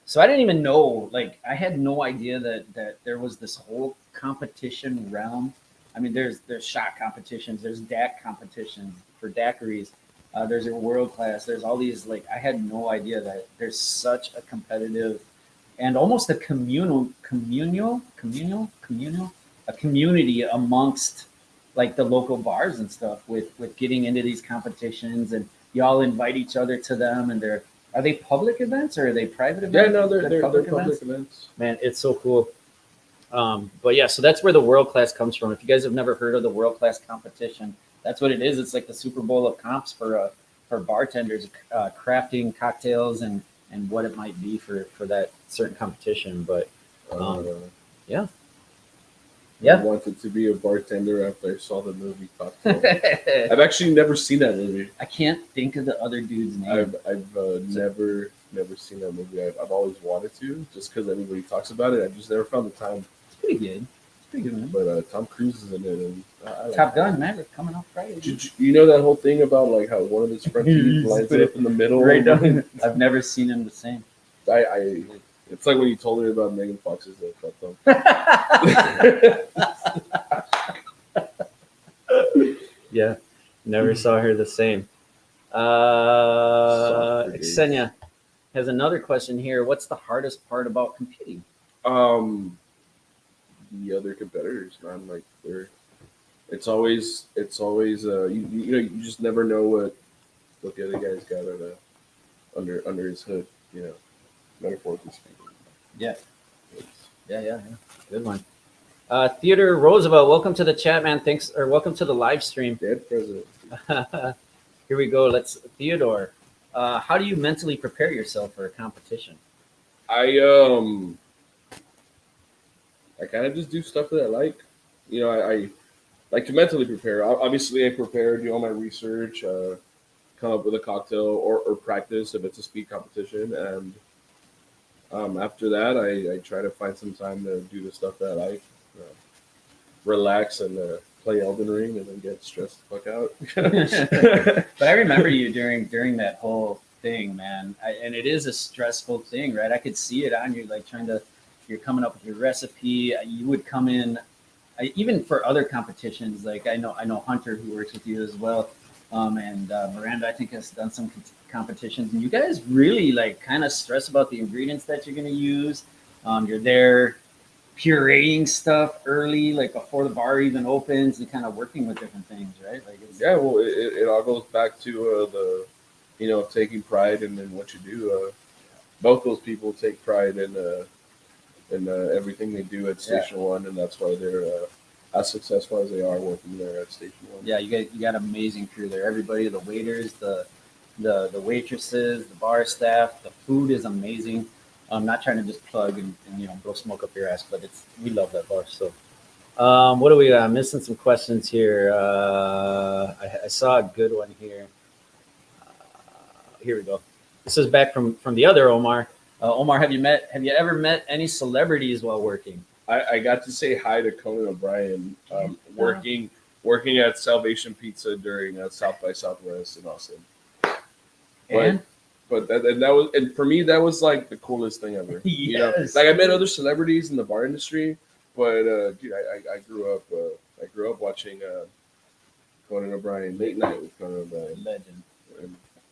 So I didn't even know, like, I had no idea that there was this whole competition realm. I mean, there's shot competitions, there's DAC competitions for daiquiris, there's a world class, there's all these, like, I had no idea that there's such a competitive and almost a a community amongst like the local bars and stuff with getting into these competitions, and y'all invite each other to them, and are they public events or are they private events? Yeah, no, they're public events. Man, it's so cool. But yeah, so that's where the world class comes from. If you guys have never heard of the world class competition, that's what it is. It's like the Super Bowl of comps for bartenders, crafting cocktails and what it might be for that certain competition. But yeah. I wanted to be a bartender after I saw the movie Cocktail. I've actually never seen that movie. I can't think of the other dude's name. I've never seen that movie. I've always wanted to, just because everybody talks about it. I've just never found the time. It's pretty good. Man. But Tom Cruise is in it. And Top Gun, man, it's coming out Friday. You know that whole thing about like how one of his front teeth lines up in the middle? Right down. I've never seen him the same. It's like when you told me about Megan Fox's front thumb. Yeah, never saw her the same. Ksenia has another question here. What's the hardest part about competing? The other competitors, man. Like it's always you just never know what the other guy's got under his hood. You know, metaphorically speaking. Yeah. Yeah. Good one. Theodore Roosevelt, welcome to the chat, man. Thanks, or welcome to the live stream. Dead president. Here we go. Theodore. How do you mentally prepare yourself for a competition? I kind of just do stuff that I like. I like to mentally prepare. Obviously, I prepare, do all my research, come up with a cocktail or practice if it's a speed competition, and after that, I try to find some time to do the stuff that I like, relax and play Elden Ring, and then get stressed the fuck out. But I remember you during that whole thing, man. And it is a stressful thing, right? I could see it on you, like you're coming up with your recipe. You would come in, even for other competitions. Like I know Hunter, who works with you as well, and Miranda, I think, has done some competitions. And you guys really like kind of stress about the ingredients that you're going to use. You're there pureeing stuff early, like before the bar even opens, and kind of working with different things, right? Like well, it all goes back to taking pride in what you do. Both those people take pride in everything they do at Station One, and that's why they're as successful as they are working there at Station One. Yeah, you got amazing crew there. Everybody, the waiters, the waitresses, the bar staff, the food is amazing. I'm not trying to just plug and blow smoke up your ass, but we love that bar. So, what do we got? I'm missing some questions here. I saw a good one here. Here we go. This is back from the other Omar. Omar, have you ever met any celebrities while working? I got to say hi to Conan O'Brien, working at Salvation Pizza during South by Southwest in Austin. But for me, that was like the coolest thing ever. Yes. Like I met other celebrities in the bar industry, but dude, I grew up watching Conan O'Brien, late night with Conan O'Brien, Legend.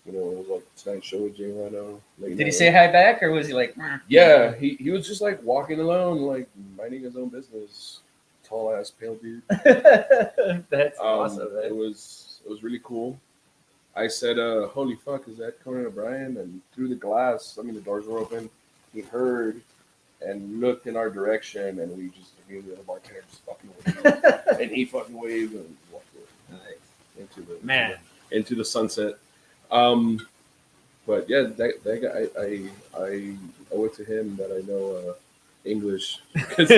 and it was like Tonight Show with Jay Leno. Did he say hi back, or was he like? Yeah, he was just like walking alone, like minding his own business. Tall ass, pale dude. That's awesome. Man. It was really cool. I said, "Holy fuck, is that Conan O'Brien?" And through the glass, the doors were open. He heard and looked in our direction, and we just immediately the bartender just fucking waved, and he fucking waved and walked away into the sunset. But yeah, that guy, I owe it to him that I know English, because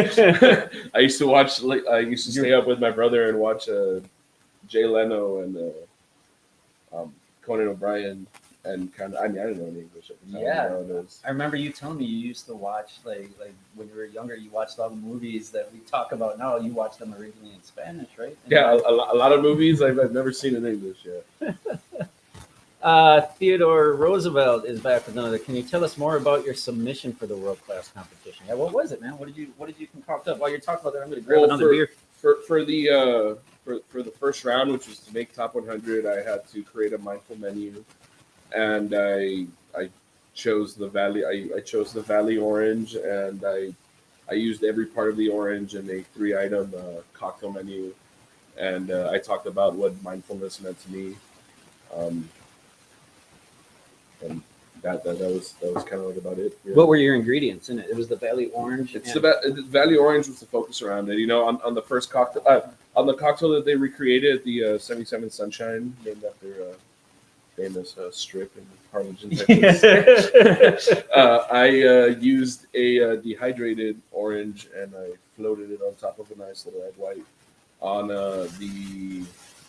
I used to stay up with my brother and watch Jay Leno and Conan O'Brien, and kind of I didn't know any English at the time. Yeah, I remember you telling me you used to watch like when you were younger, you watched all the movies that we talk about now. You watched them originally in Spanish, right? And yeah, a lot of movies I've never seen in English yet. Theodore Roosevelt is back with another. Can you tell us more about your submission for the world class competition? Yeah, what was it, man? What did you concoct up? While you're talking about that, I'm going to grab another beer. For the first round, which was to make top 100, I had to create a mindful menu, and I chose the Valley. I chose the Valley Orange, and I used every part of the orange in a 3-item cocktail menu, and I talked about what mindfulness meant to me. And that was kind of like about it. Yeah. What were your ingredients in it? It was the Valley Orange. The Valley Orange was the focus around it. On the first cocktail, on the cocktail that they recreated, the 77 Sunshine, named after famous strip in Harlingen, Texas. I used a dehydrated orange, and I floated it on top of a nice little egg white on the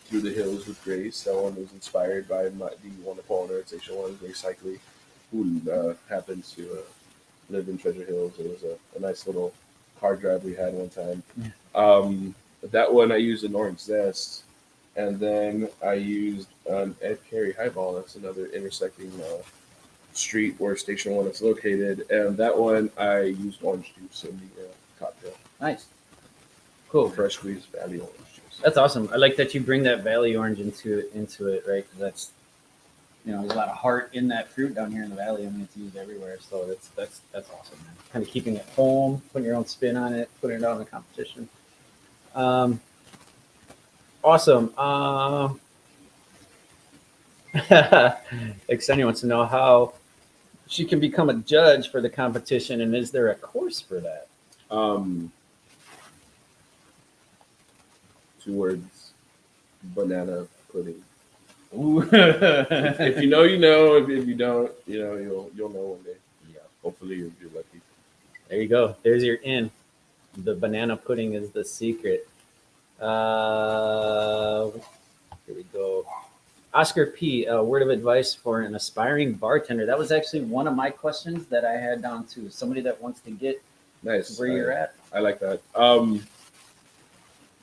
Through the Hills with Grace. That one was inspired by the wonderful owner at Station One, Grace Cycley, who happens to live in Treasure Hills. It was a nice little car drive we had one time. Yeah. That one I used an orange zest, and then I used an Ed Carey highball. That's another intersecting street where Station One is located, and that one I used orange juice in the cocktail. Nice, cool, fresh squeezed Valley orange juice. That's awesome. I like that you bring that Valley Orange into it, right? Because that's there's a lot of heart in that fruit down here in the Valley. I mean, it's used everywhere, so that's awesome, man. Kind of keeping it home, putting your own spin on it, putting it out in the competition. Awesome. Xenia wants to know how she can become a judge for the competition, and is there a course for that? 2 words: banana pudding. Ooh. If you know, you know. If you don't, you'll know one day. Yeah. Hopefully, you're lucky. There you go. There's your in. The banana pudding is the secret. Here we go. Oscar P, a word of advice for an aspiring bartender. That was actually one of my questions that I had down to somebody that wants to get Nice. where you're at. I like that.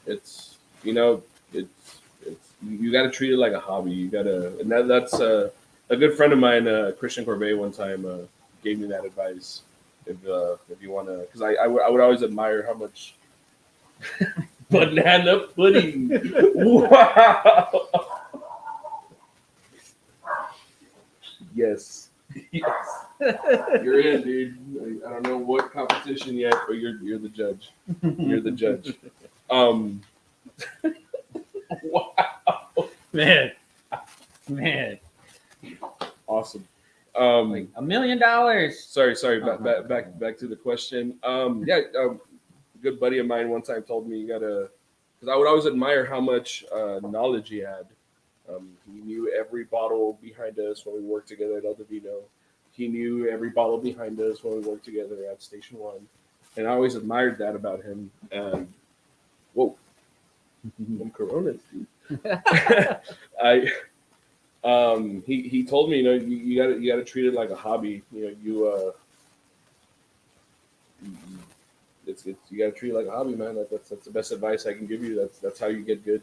It's you got to treat it like a hobby. You got to, and that's a good friend of mine, Christian Corbet, one time gave me that advice. If you want to, because I would always admire how much banana pudding. Wow. Yes. You're in, dude. I don't know what competition yet, but you're the judge. You're the judge. Wow. Man. Awesome. Like $1 million. Sorry. Back to the question. Good buddy of mine one time told me you gotta, because I would always admire how much knowledge he had. He knew every bottle behind us when we worked together at El Divino. He knew every bottle behind us when we worked together at Station One, and I always admired that about him. And whoa, some Coronas, dude. He told me, you gotta treat it like a hobby. You gotta treat it like a hobby, man. That's the best advice I can give you. That's how you get good.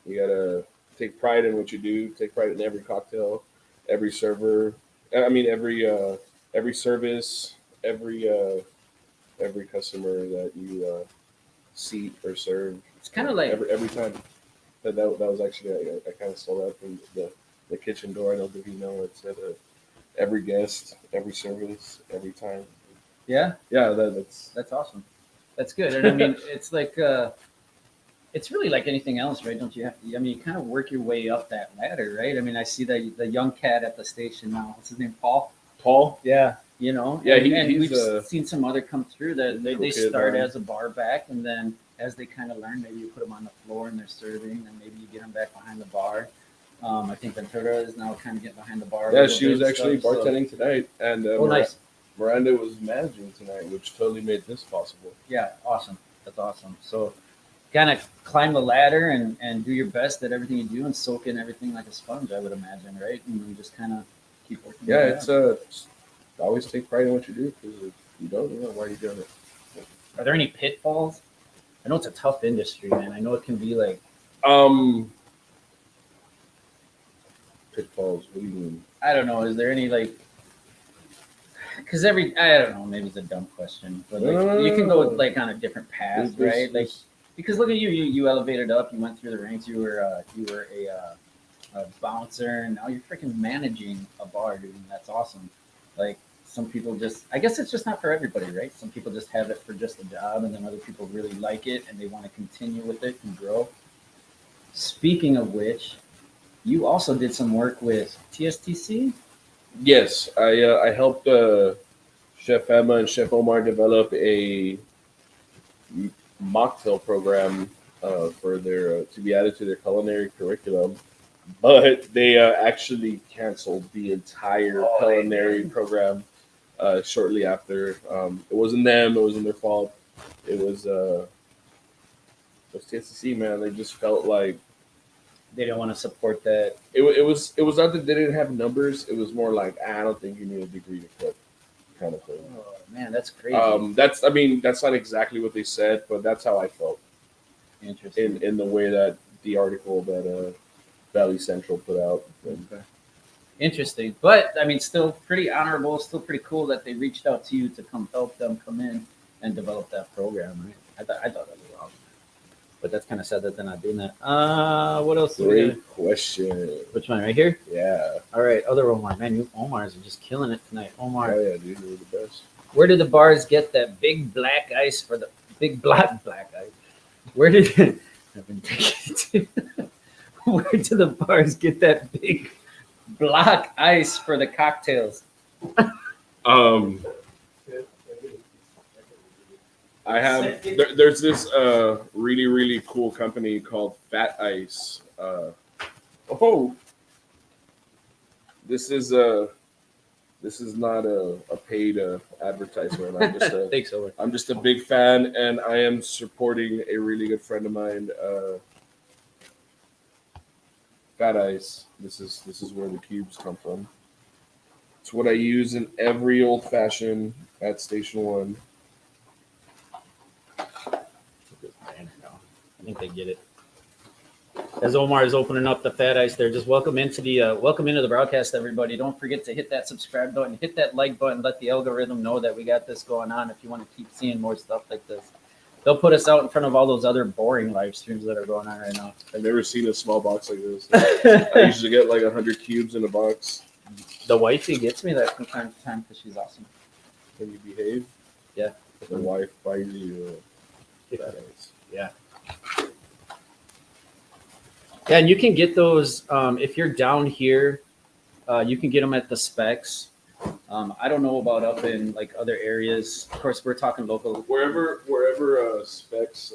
You gotta take pride in what you do. Take pride in every cocktail, every server. I mean, every service, every customer that you seat or serve. It's kind of like every time. That was actually I kind of saw that from the kitchen door. I know Divino. It said every guest, every service, every time. Yeah. That's awesome. That's good. And I mean, it's like it's really like anything else, right? Don't you have to? I mean, you kind of work your way up that ladder, right? I mean, I see the young cat at the station now. What's his name? Paul. Yeah. Yeah, and we've seen some other come through that they kid, start man. as a bar back, and then as they kind of learn, maybe you put them on the floor and they're serving, and maybe you get them back behind the bar. I think Ventura is now kind of getting behind the bar. Yeah, she was actually bartending tonight, and nice. Miranda was managing tonight, which totally made this possible. Yeah, awesome. That's awesome. So kind of climb the ladder and do your best at everything you do and soak in everything like a sponge, I would imagine, right? And then just kind of keep working. Yeah, it's always take pride in what you do, because if you don't, why are you doing it? Are there any pitfalls? I know it's a tough industry, man. I know it can be like pitfalls. What do you mean? I don't know. Is there any like? Because I don't know. Maybe it's a dumb question, but like you can go like on a different path, right? Like because look at you. You elevated up. You went through the ranks. You were a bouncer, and now you're freaking managing a bar, dude. And that's awesome. Like some people I guess it's just not for everybody, right? Some people just have it for just a job, and then other people really like it and they want to continue with it and grow. Speaking of which, you also did some work with TSTC. Yes, I helped Chef Emma and Chef Omar develop a mocktail program for their to be added to their culinary curriculum, but they actually canceled the entire culinary program shortly after. It wasn't them; it wasn't their fault. It was TSC, man. They just felt like they don't want to support that. It was not that they didn't have numbers. It was more like, I don't think you need a degree to cook, kind of thing. Oh man, that's crazy. That's not exactly what they said, but that's how I felt. Interesting. In the way that the article that Valley Central put out. Okay. Interesting, but I mean, still pretty honorable. Still pretty cool that they reached out to you to come help them come in and develop that program. Right? I thought that was awesome. But that's kind of sad that they're not doing that. What else? Great question. Which one? Right here? Yeah. All right. Other Omar. Man, you Omars are just killing it tonight. Omar. Oh, yeah, dude. You're the best. Where did the bars get that big black ice for the big black ice? Where did I've been taking it to? Where did the bars get that big black ice for the cocktails? I have there's this really really cool company called Fat Ice. Oh, this is not a paid advertisement. Thanks, Owen. I'm just a big fan, and I am supporting a really good friend of mine. Fat Ice. This is where the cubes come from. It's what I use in every old fashioned at Station One. I think they get it. As Omar is opening up the Fat Ice there, just welcome into the broadcast, everybody. Don't forget to hit that subscribe button, hit that like button, let the algorithm know that we got this going on. If you want to keep seeing more stuff like this, they'll put us out in front of all those other boring live streams that are going on right now. I've never seen a small box like this. I usually get like 100 cubes in a box. The wifey gets me that from time to time because she's awesome. Can you behave? Yeah. The wife buys you Fat Ice. Yeah. Yeah, and you can get those if you're down here. You can get them at the Specs. I don't know about up in like other areas. Of course, we're talking local. Wherever Specs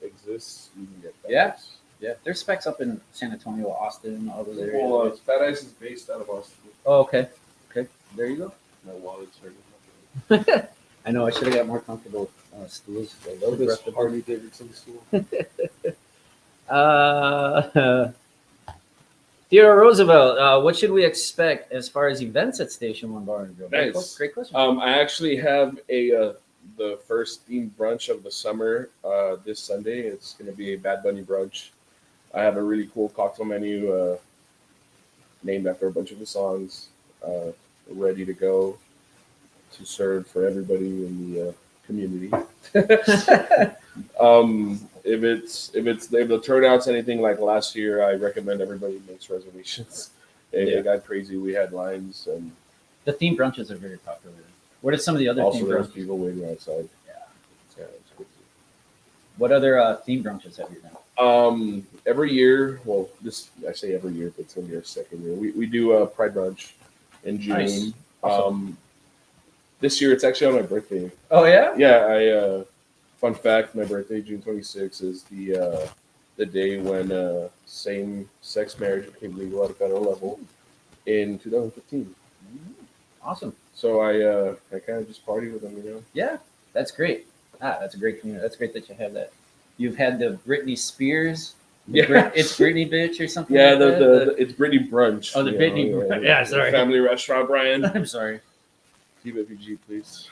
exists, you can get Fat Yeah. Ice. Yeah, there's Specs up in San Antonio, Austin, all those areas. Well, Fat Ice is based out of Austin. Oh, okay. Okay, there you go. My wallet's hurting. I know I should have got more comfortable stools. This Harley Davidson stool. Theodore Roosevelt, what should we expect as far as events at Station One Bar and Grill? Nice. Great question. I actually have the first themed brunch of the summer this Sunday. It's going to be a Bad Bunny brunch. I have a really cool cocktail menu named after a bunch of the songs, ready to go to serve for everybody in the community. If the turnout's anything like last year, I recommend everybody makes reservations. It got crazy. We had lines, and the theme brunches are very popular. What are some of the other also theme there's brunches? people waiting outside. Yeah. It's crazy. What other theme brunches have you done? Every year, well, I say every year, but it's gonna be our second year. We do a Pride brunch in June. Nice. Awesome. This year it's actually on my birthday. Oh yeah. Yeah, fun fact, my birthday, June 26th, is the day when same-sex marriage became legal at a federal level in 2015. Awesome. So I kind of just party with them, you know. Yeah, that's great. That's a great community. That's great that you have that. You've had the Britney Spears. Yeah. It's Britney bitch or something. Yeah, like that. it's Brittany Brunch. Oh, the you Brittany know, Brunch. Yeah, sorry. Family restaurant, Brian. I'm sorry. Keep it PG, please.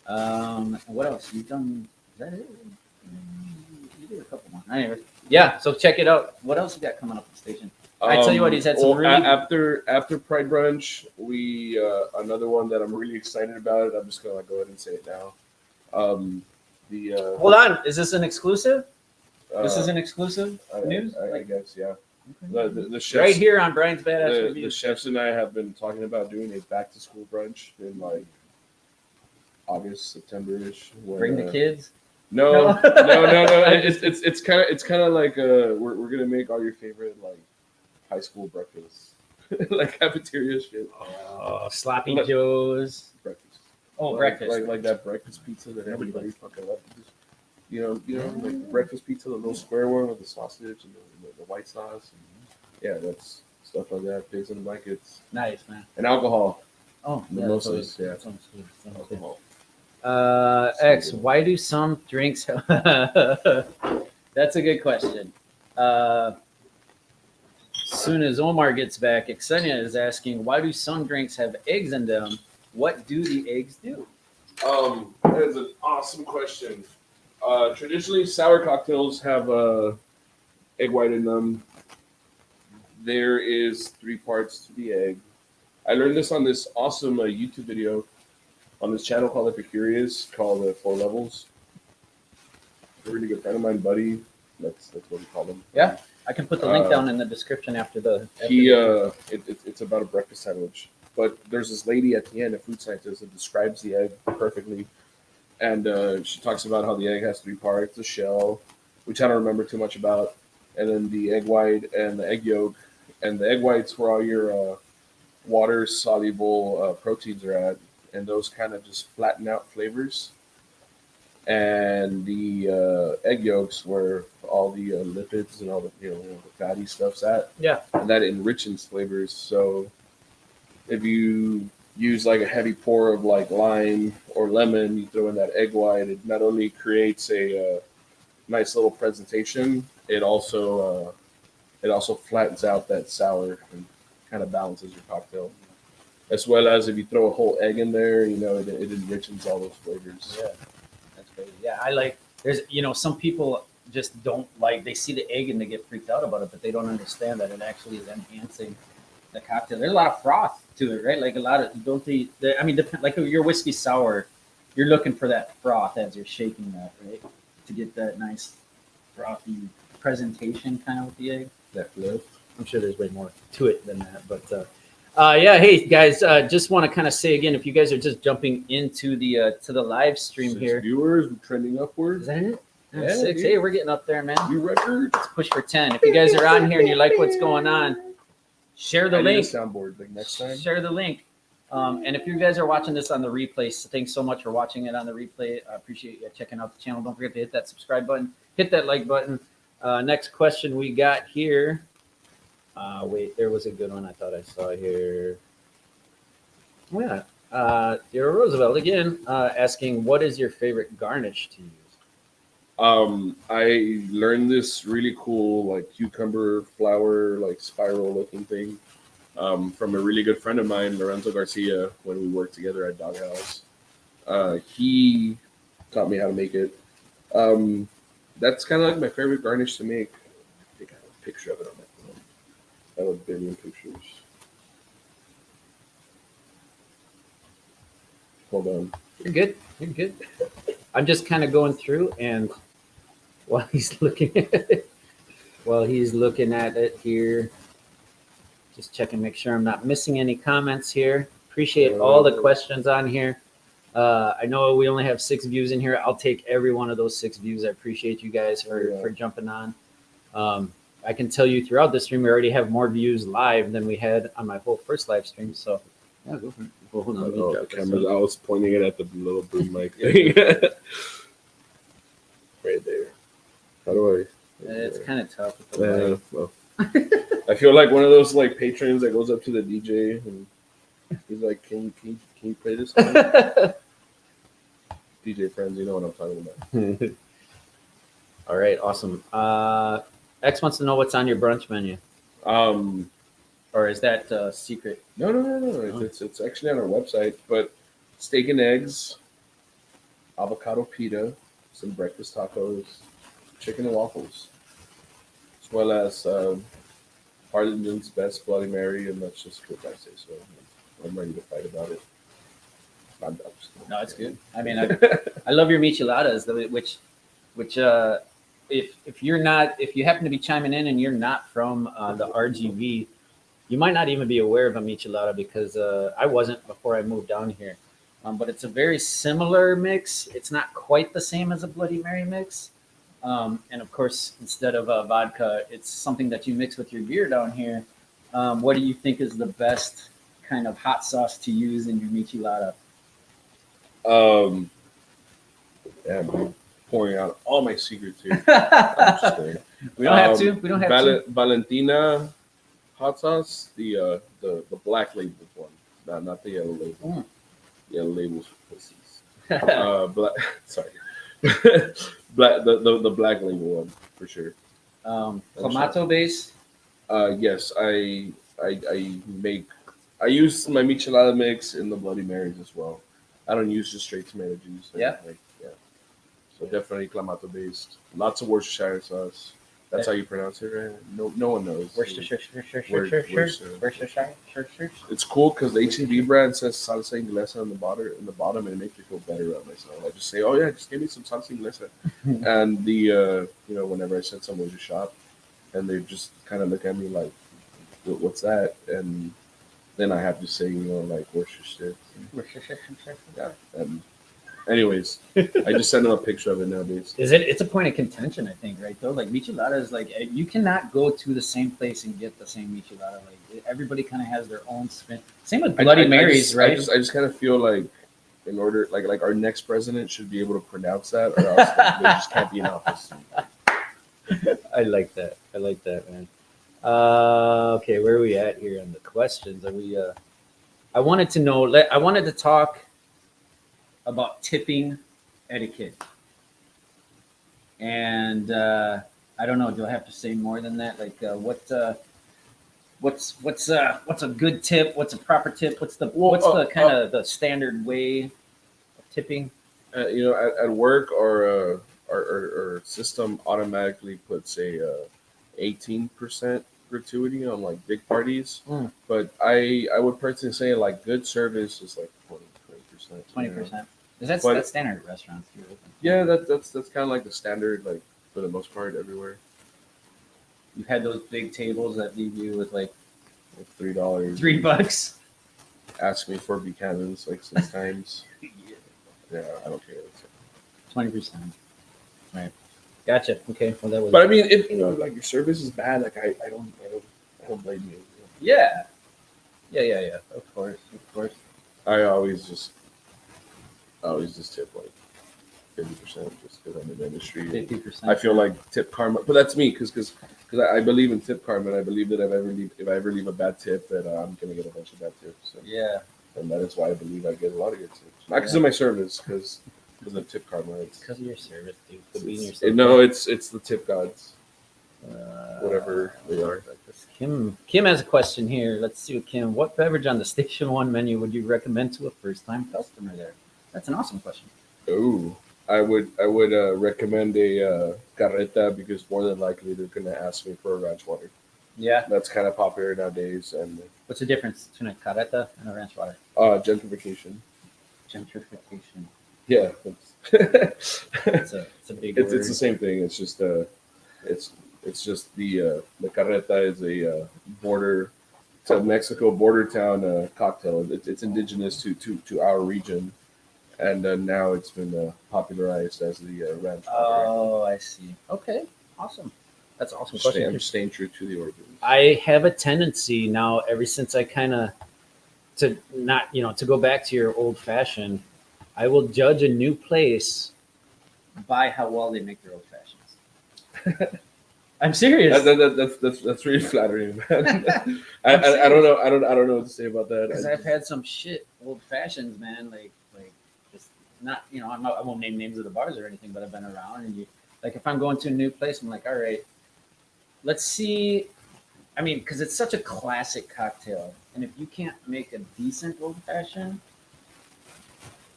What else? You've done, is that it? You did a couple more. Anyway, yeah, so check it out. What else you got coming up at the station? I tell you what, he's had some really... After Pride Brunch, we another one that I'm really excited about. I'm just gonna go ahead and say it now. Hold on, is this an exclusive? This is an exclusive news? I guess, yeah. Okay. The chefs, right here on Brian's Badass the Reviews. chefs and I have been talking about doing a back to school brunch in like August, September-ish. Bring the kids. No. It's kind of like we're gonna make all your favorite like high school breakfast, like cafeteria shit. Oh, sloppy joes. Breakfast. Oh, like, breakfast. like that breakfast pizza that everybody fucking loves. You know, like the breakfast pizza, the little square one with the sausage and the white sauce. And, yeah, that's stuff like that. Pigs in the blankets. Nice, man. And alcohol. Oh, mimosas. Yeah. Alcohol. X, why do some drinks That's a good question. Soon as Omar gets back, Xenia is asking, why do some drinks have eggs in them? What do the eggs do? That is an awesome question. Traditionally, sour cocktails have egg white in them. There is 3 parts to the egg. I learned this on this awesome YouTube video on this channel called Epicurious, called 4 Levels. A really good friend of mine, Buddy. That's what we call him. Yeah, I can put the link down in the description after the. It's about a breakfast sandwich. But there's this lady at the end, a food scientist, that describes the egg perfectly. And she talks about how the egg has 3 parts: the shell, which I don't remember too much about, and then the egg white and the egg yolk. And the egg white's where all your water-soluble proteins are at, and those kind of just flatten out flavors. and the egg yolks where all the lipids and all the the fatty stuff's at. Yeah. And that enriches flavors. So if you use like a heavy pour of like lime or lemon, you throw in that egg white. It not only creates a nice little presentation, it also flattens out that sour and kind of balances your cocktail. As well as if you throw a whole egg in there, it enriches all those flavors. Yeah, that's crazy. Yeah, I like. There's some people just don't like. They see the egg and they get freaked out about it, but they don't understand that it actually is enhancing the cocktail. There's a lot of froth to it, right? Like a lot of don't they? I mean, like your whiskey sour, you're looking for that froth as you're shaking that, right? To get that nice frothy presentation kind of with the egg. That flavor. I'm sure there's way more to it than that, but yeah. Hey guys, just want to kind of say again, if you guys are just jumping into the to the live stream 6 here, viewers, we're trending upwards. is that it? Yeah, 6. dude. Hey, we're getting up there, man. New record. Let's push for 10. If you guys are on here and you like what's going on, share the I need a link. soundboard like next time. Share the link. And if you guys are watching this on the replay, thanks so much for watching it on the replay. I appreciate you checking out the channel. Don't forget to hit that subscribe button, hit that like button. Next question we got here. Wait, there was a good one I thought I saw here. Oh, yeah. Dear Roosevelt again, asking, what is your favorite garnish to use? I learned this really cool like cucumber flower like spiral looking thing from a really good friend of mine, Lorenzo Garcia, when we worked together at Doghouse. He taught me how to make it. That's kind of like my favorite garnish to make. I think I have a picture of it on my phone. I have a billion pictures. Hold on. You're good. You're good. I'm just kind of going through, and while he's looking at it, here, just checking, make sure I'm not missing any comments here. Appreciate all the questions on here. I know we only have 6 views in here. I'll take every one of those 6 views. I appreciate you guys for jumping on. I can tell you throughout the stream, we already have more views live than we had on my whole first live stream. So yeah, go for it. Well, hold on, let me drop this. I was pointing it at the little boom mic thing. Right there. How do I? It's kind of tough with the light. Well, I feel like one of those like patrons that goes up to the DJ and he's like, "Can you play this song?" DJ friends, you know what I'm talking about. All right, awesome. X wants to know what's on your brunch menu, or is that secret? No. It's actually on our website, but steak and eggs, avocado pita, some breakfast tacos, chicken and waffles, as well as Harlingen's best Bloody Mary, and that's just what I say. So I'm ready to fight about it. I'm just kidding. No, it's good. I mean, I love your micheladas, which if you happen to be chiming in and you're not from the RGV, you might not even be aware of a michelada because I wasn't before I moved down here. But it's a very similar mix. It's not quite the same as a Bloody Mary mix. And of course, instead of vodka, it's something that you mix with your beer down here. What do you think is the best kind of hot sauce to use in your michelada? Yeah, I'm pouring out all my secrets here. We don't have to. We don't have to. Valentina hot sauce, the black label one, not the yellow label. Yellow labels for pussies. Black, sorry, the black label one for sure. Clamato base. Yes, I use my michelada mix in the Bloody Marys as well. I don't use just straight tomato juice. Yeah. So definitely Clamato based. Lots of Worcestershire sauce. That's how you pronounce it, right? No one knows. Worcestershire. It's cool because the H&B brand says salsa inglesa on the bottom, and it makes me feel better about myself. I just say, "Oh yeah, just give me some salsa inglesa," and the whenever I send someone to shop, and they just kind of look at me like, "What's that?" And then I have to say, like Worcestershire. Yeah. Anyways, I just send them a picture of it nowadays. It's a point of contention, I think, right? Though, like michelada is like you cannot go to the same place and get the same michelada. Like everybody kind of has their own spin. Same with Bloody Marys, right? I just kind of feel like in order, like our next president should be able to pronounce that, or else they just can't be in office. I like that. I like that, man. Okay, where are we at here on the questions? Are we? I wanted to know. I wanted to talk about tipping etiquette, and I don't know. Do I have to say more than that? Like, what's a good tip? What's a proper tip? What's the kind of the standard way of tipping? At work, our system automatically puts a 18% gratuity on like big parties. But I would personally say like good service is like 20%. 20%. That's standard at restaurants too. Yeah, that's kind of like the standard, like for the most part everywhere. You've had those big tables that leave you with like $3. $3. Ask me for Buchanan's like 6 times. Yeah, I don't care. 20%. Right. Gotcha. Okay. Well, that was. But I mean, if like your service is bad, like I don't blame you. Yeah. Of course. I always just tip like 50% just because I'm in the industry. 50%. I feel like tip karma, but that's me because I believe in tip karma, and I believe that if I ever leave a bad tip, that I'm gonna get a bunch of bad tips. So. Yeah. And that is why I believe I get a lot of good tips. Not because of my service, because of tip karma. It's because of your service, dude. It's the tip gods. Whatever they are. Kim has a question here. Let's see what Kim. What beverage on the Station 1 menu would you recommend to a first-time customer there? That's an awesome question. Oh, I would recommend a Carreta, because more than likely they're going to ask me for a ranch water. Yeah. That's kind of popular nowadays. And what's the difference between a Carreta and a ranch water? Gentrification. Gentrification. Yeah. It's a big word. It's the same thing. It's just it's just the Carreta is a border. It's a Mexico border town cocktail. It's indigenous to our region, and now it's been popularized as the ranch water. Oh, I see. Okay, awesome. That's an awesome question. I'm staying true to the origins. I have a tendency now, ever since I kind of, to go back to your old fashioned, I will judge a new place by how well they make their old fashions. I'm serious. That's really flattering, man. I don't know what to say about that. Because I've had some shit old fashions, man. Like just not, I won't name names of the bars or anything, but I've been around, and if I'm going to a new place, I'm like, all right, let's see. I mean, because it's such a classic cocktail, and if you can't make a decent old fashioned,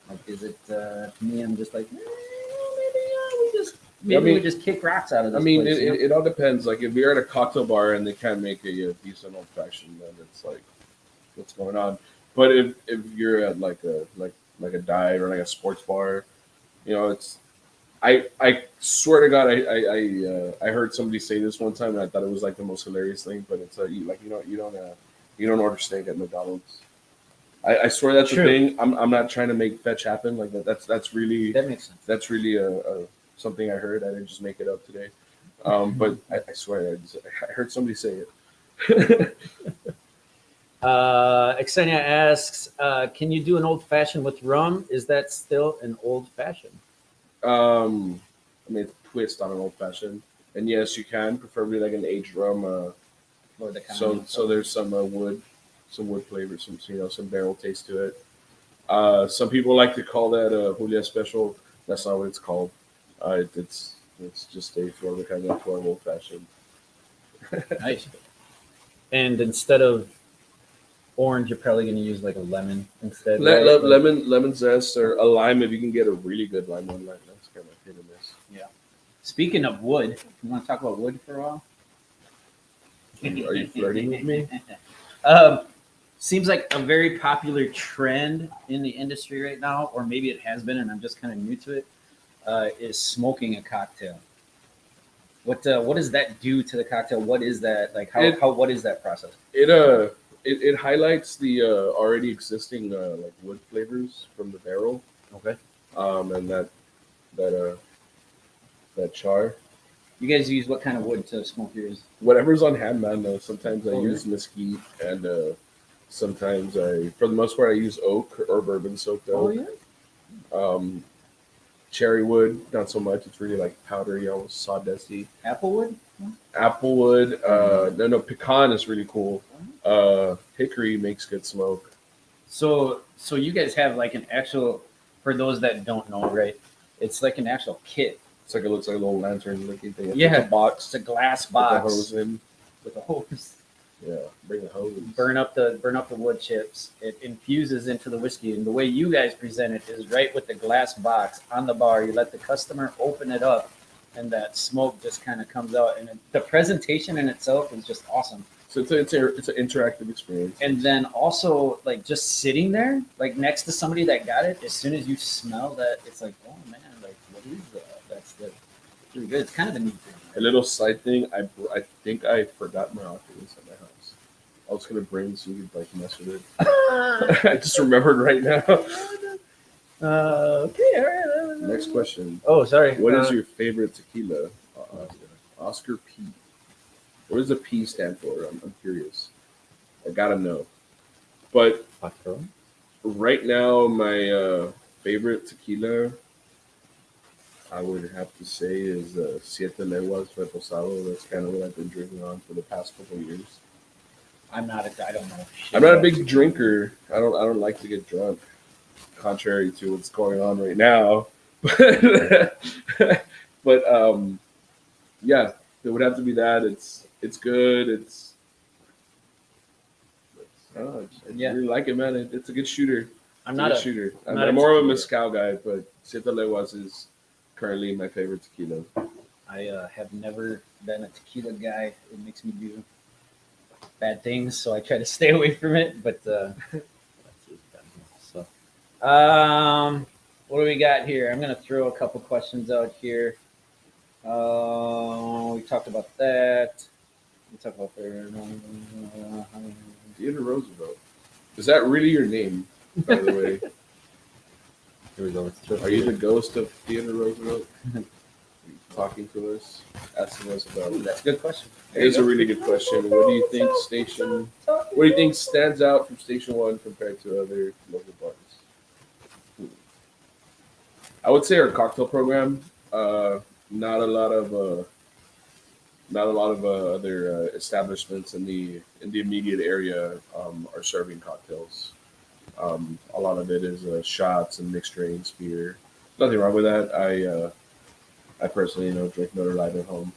like, is it to me? I'm just like, maybe we just kick rocks out of this. I mean, place, it all depends. Like, if you're at a cocktail bar and they can't make a decent old fashioned, then it's like, what's going on? But if you're at like a dive or like a sports bar, it's. I swear to God, I heard somebody say this one time, and I thought it was like the most hilarious thing. But it's you don't order steak at McDonald's. I swear that's True. a thing. I'm not trying to make fetch happen like that. That's really that makes sense. That's really something I heard. I didn't just make it up today. But I swear I heard somebody say it. Xenia asks, can you do an old fashioned with rum? Is that still an old fashioned? I mean, it's a twist on an old fashioned, and yes, you can, preferably like an aged rum. So there's some wood flavor, some barrel taste to it. Some people like to call that Julia Special. That's not what it's called. It's just a Florida kind of old fashioned. Nice. And instead of orange, you're probably going to use like a lemon instead. Lemon zest, or a lime if you can get a really good lime one. That's kind of hit or miss. Yeah. Speaking of wood, you want to talk about wood for a while? Are you flirting with me? Seems like a very popular trend in the industry right now, or maybe it has been, and I'm just kind of new to it. Is smoking a cocktail. What does that do to the cocktail? What is that like? What is that process? It highlights the already existing like wood flavors from the barrel. Okay. And that char. You guys use what kind of wood to smoke yours? Whatever's on hand, man. Sometimes I use mesquite, and sometimes for the most part, I use oak or bourbon soaked oak. Oh yeah. Um, cherry wood, not so much. It's really like powdery, almost sawdusty. Applewood. Applewood, no, pecan is really cool. Hickory makes good smoke. So you guys have like an actual, for those that don't know, right? It's like an actual kit. It's like it looks like a little lantern looking thing. Yeah. It's a box. It's a glass With box the hose in. with a hose. Yeah, bring the hose. Burn up the wood chips. It infuses into the whiskey, and the way you guys present it is right with the glass box on the bar. You let the customer open it up, and that smoke just kind of comes out. And the presentation in itself is just awesome. So it's an interactive experience. And then also like just sitting there, like next to somebody that got it, as soon as you smell that, it's like, oh man, like what is that? That's good. It's really good. It's kind of a neat thing. Right? A little side thing, I think I forgot my Oculus at my house. I was gonna bring so you could like mess with it. I just remembered right now. Okay, all right. Next question. Oh, sorry. What is your favorite tequila? Oscar P. What does the P stand for? I'm curious. I gotta know. But right now, my favorite tequila, I would have to say, is Siete Leguas Reposado. That's kind of what I've been drinking on for the past couple of years. I don't know. I'm not a big drinker. I don't like to get drunk, contrary to what's going on right now. But yeah, it would have to be that. It's good. I really like it, man. It's a good shooter. I'm not a shooter. I'm more of a mezcal guy, but Siete Leguas is currently my favorite tequila. I have never been a tequila guy. It makes me do bad things, so I try to stay away from it. But so, what do we got here? I'm gonna throw a couple questions out here. We talked about that. We talked about Theodore Roosevelt. Is that really your name, by the way? Here we go. Are you the ghost of Theodore Roosevelt? Talking to us, asking us about. Ooh, that's a good question. It is a really good question. What do you think stands out from Station One compared to other local bars? I would say our cocktail program. Not a lot of other establishments in the immediate area are serving cocktails. A lot of it is shots and mixed drinks, beer. Nothing wrong with that. I personally, drink Miller Lite at home.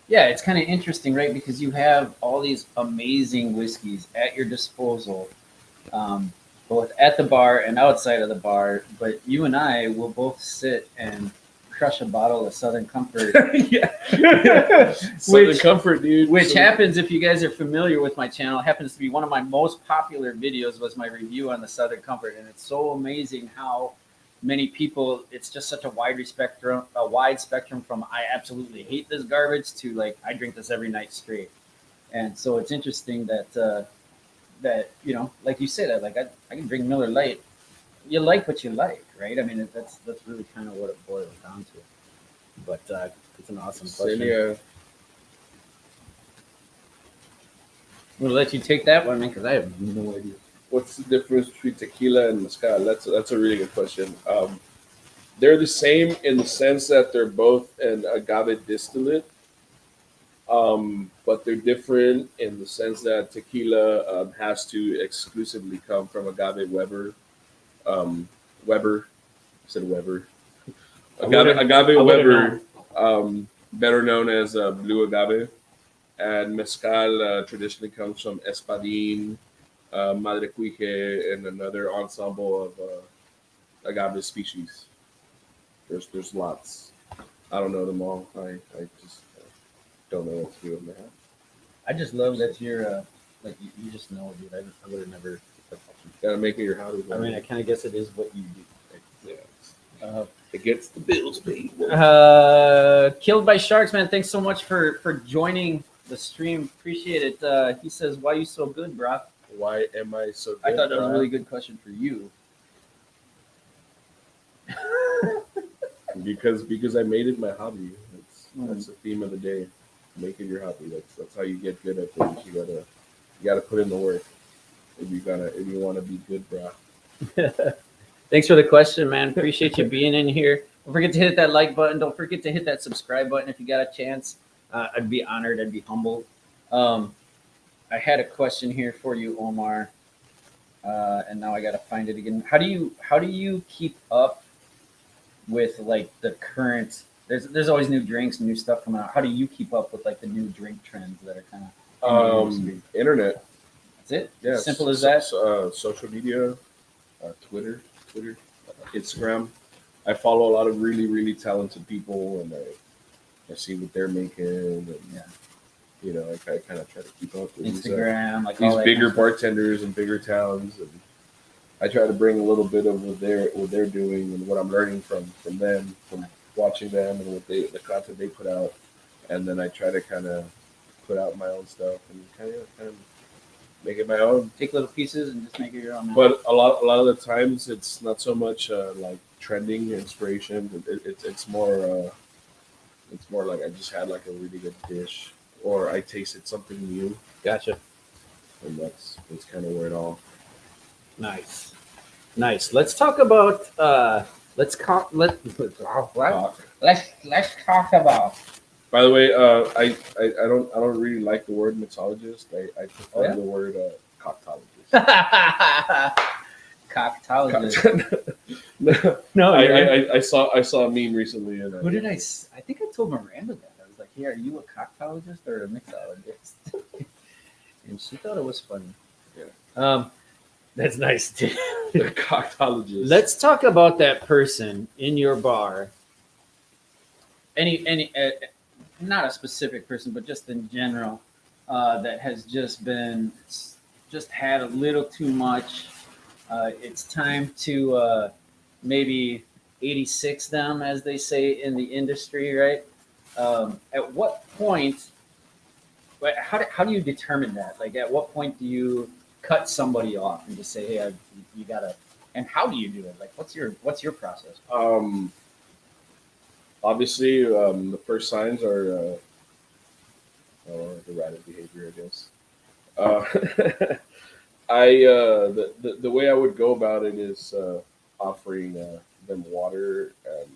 Yeah, it's kind of interesting, right? Because you have all these amazing whiskeys at your disposal, both at the bar and outside of the bar. But you and I will both sit and crush a bottle of Southern Comfort. Yeah. Southern Comfort, dude. Which happens, if you guys are familiar with my channel, happens to be one of my most popular videos was my review on the Southern Comfort. And it's so amazing how many people, it's just such a wide spectrum from I absolutely hate this garbage to like I drink this every night straight. And so it's interesting that like you said, like I can drink Miller Lite. You like what you like, right? I mean, that's really kind of what it boils down to. But it's an awesome question. Yeah. I'm gonna let you take that one, man, because I have no idea. What's the difference between tequila and mezcal? That's a really good question. They're the same in the sense that they're both an agave distillate, but they're different in the sense that tequila has to exclusively come from agave Weber. Weber, I said Weber. Agave Weber, better known as blue agave, and mezcal traditionally comes from Espadin, Madre Cuije, and another ensemble of agave species. There's lots. I don't know them all. I just don't know what to do with my hand. I just love that you're like you just know, dude. I would have never. Gotta make it your hobby. I mean, I kind of guess it is what you do. Yeah. It gets the bills paid. Killed by Sharks, man. Thanks so much for joining the stream. Appreciate it. He says, "Why you so good, bro?" Why am I so good? I thought that was a really good question for you. because I made it my hobby. That's the theme of the day. Make it your hobby. That's how you get good at things. You gotta put in the work if you want to be good, bro. Thanks for the question, man. Appreciate you being in here. Don't forget to hit that like button. Don't forget to hit that subscribe button if you got a chance. I'd be honored. I'd be humbled. I had a question here for you, Omar, and now I got to find it again. How do you keep up with like the current? There's always new drinks, new stuff coming out. How do you keep up with like the new drink trends that are kind of internet? That's it. Yeah, Simple as that. Social media, Twitter, Instagram. I follow a lot of really, really talented people, and I see what they're making, and you know, I kind of try to keep up with Instagram, like these bigger bartenders in bigger towns, and I try to bring a little bit of what they're doing and what I'm learning from them, from watching them and the content they put out, and then I try to kind of put out my own stuff and kind of make it my own. Take little pieces and just make it your own. But a lot of the times it's not so much like trending inspiration. It's more like I just had like a really good dish, or I tasted something new. Gotcha. And that's kind of where it all. Nice. Let's talk about let's talk about. By the way, I don't really like the word mixologist. I prefer the word cocktologist. Cocktologist. No, I saw a meme recently. And who did I think I told Miranda that. I was like, "Hey, are you a cocktologist or a mixologist?" And she thought it was funny. Yeah. That's nice too. The cocktologist. Let's talk about that person in your bar. Any not a specific person, but just in general, that has just had a little too much. It's time to maybe 86 them, as they say in the industry, right? At what point? How do you determine that? Like, at what point do you cut somebody off and just say, "Hey, you gotta"? And how do you do it? Like, what's your process? Obviously, the first signs are erratic behavior, I guess. The way I would go about it is offering them water and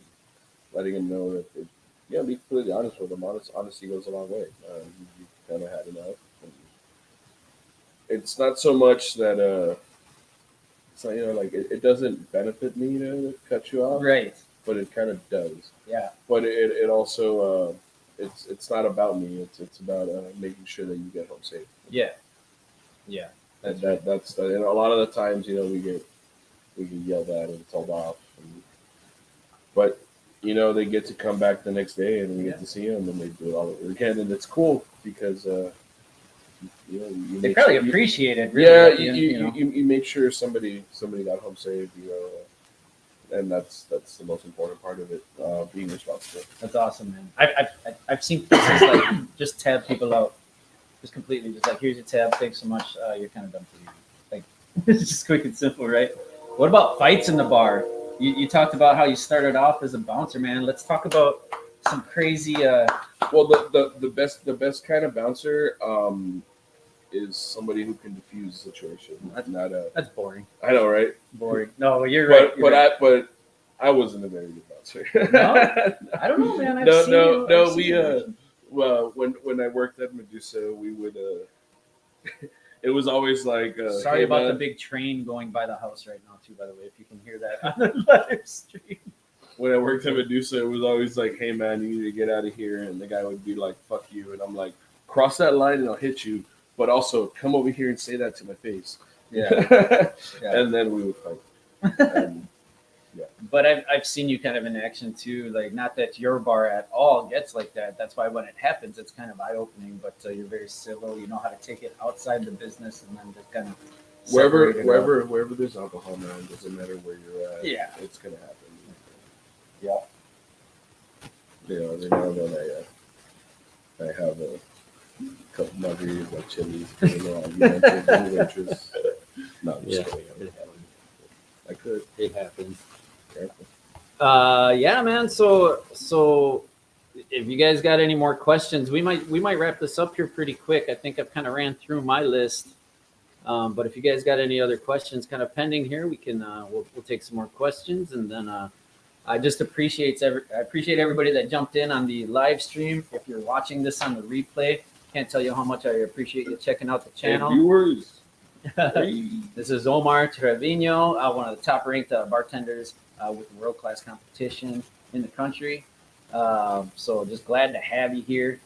letting them know that be completely honest with them. Honesty goes a long way. You kind of had enough. And it's not so much that it's not, like it doesn't benefit me to cut you off, Right? But it kind of does. Yeah. But it also it's not about me. It's about making sure that you get home safe. Yeah. Yeah. That's and a lot of the times, we get yelled at and told off. But they get to come back the next day and we get to see them and they do it all over again, and it's cool because they probably appreciate it. Really, you make sure somebody got home safe. And that's the most important part of it, being responsible. That's awesome, man. I've seen places like just tab people out, just completely, just like, here's your tab, thanks so much, you're kind of done for you. Like, it's just quick and simple, right? What about fights in the bar? You talked about how you started off as a bouncer, man. Let's talk about some crazy. Well, the best kind of bouncer is somebody who can diffuse the situation. That's boring. I know, right? Boring. No, you're right. But I wasn't a very good bouncer. No? I don't know, man. Well, when I worked at Medusa, we would it was always like sorry about the big train going by the house right now too, by the way, if you can hear that on the live stream. When I worked at Medusa, it was always like, "Hey man, you need to get out of here," and the guy would be like, "Fuck you," and I'm like, "Cross that line and I'll hit you. But also, come over here and say that to my face." Yeah. And then we would fight. But I've seen you kind of in action too. Like, not that your bar at all gets like that. That's why when it happens, it's kind of eye-opening. But you're very civil. You know how to take it outside the business and then just kind of wherever there's alcohol, man, it doesn't matter where you're at. Yeah, it's gonna happen. Yeah. Every now and then I have a couple margaritas, like chilies. No, I'm just kidding. I could. It happens. Yeah, man. So if you guys got any more questions, we might wrap this up here pretty quick. I think I've kind of ran through my list. But if you guys got any other questions kind of pending here, we can we'll take some more questions, and then I just I appreciate everybody that jumped in on the live stream. If you're watching this on the replay, can't tell you how much I appreciate you checking out the channel. Hey, viewers. This is Omar Trevino, one of the top ranked bartenders with world class competition in the country. So just glad to have you here.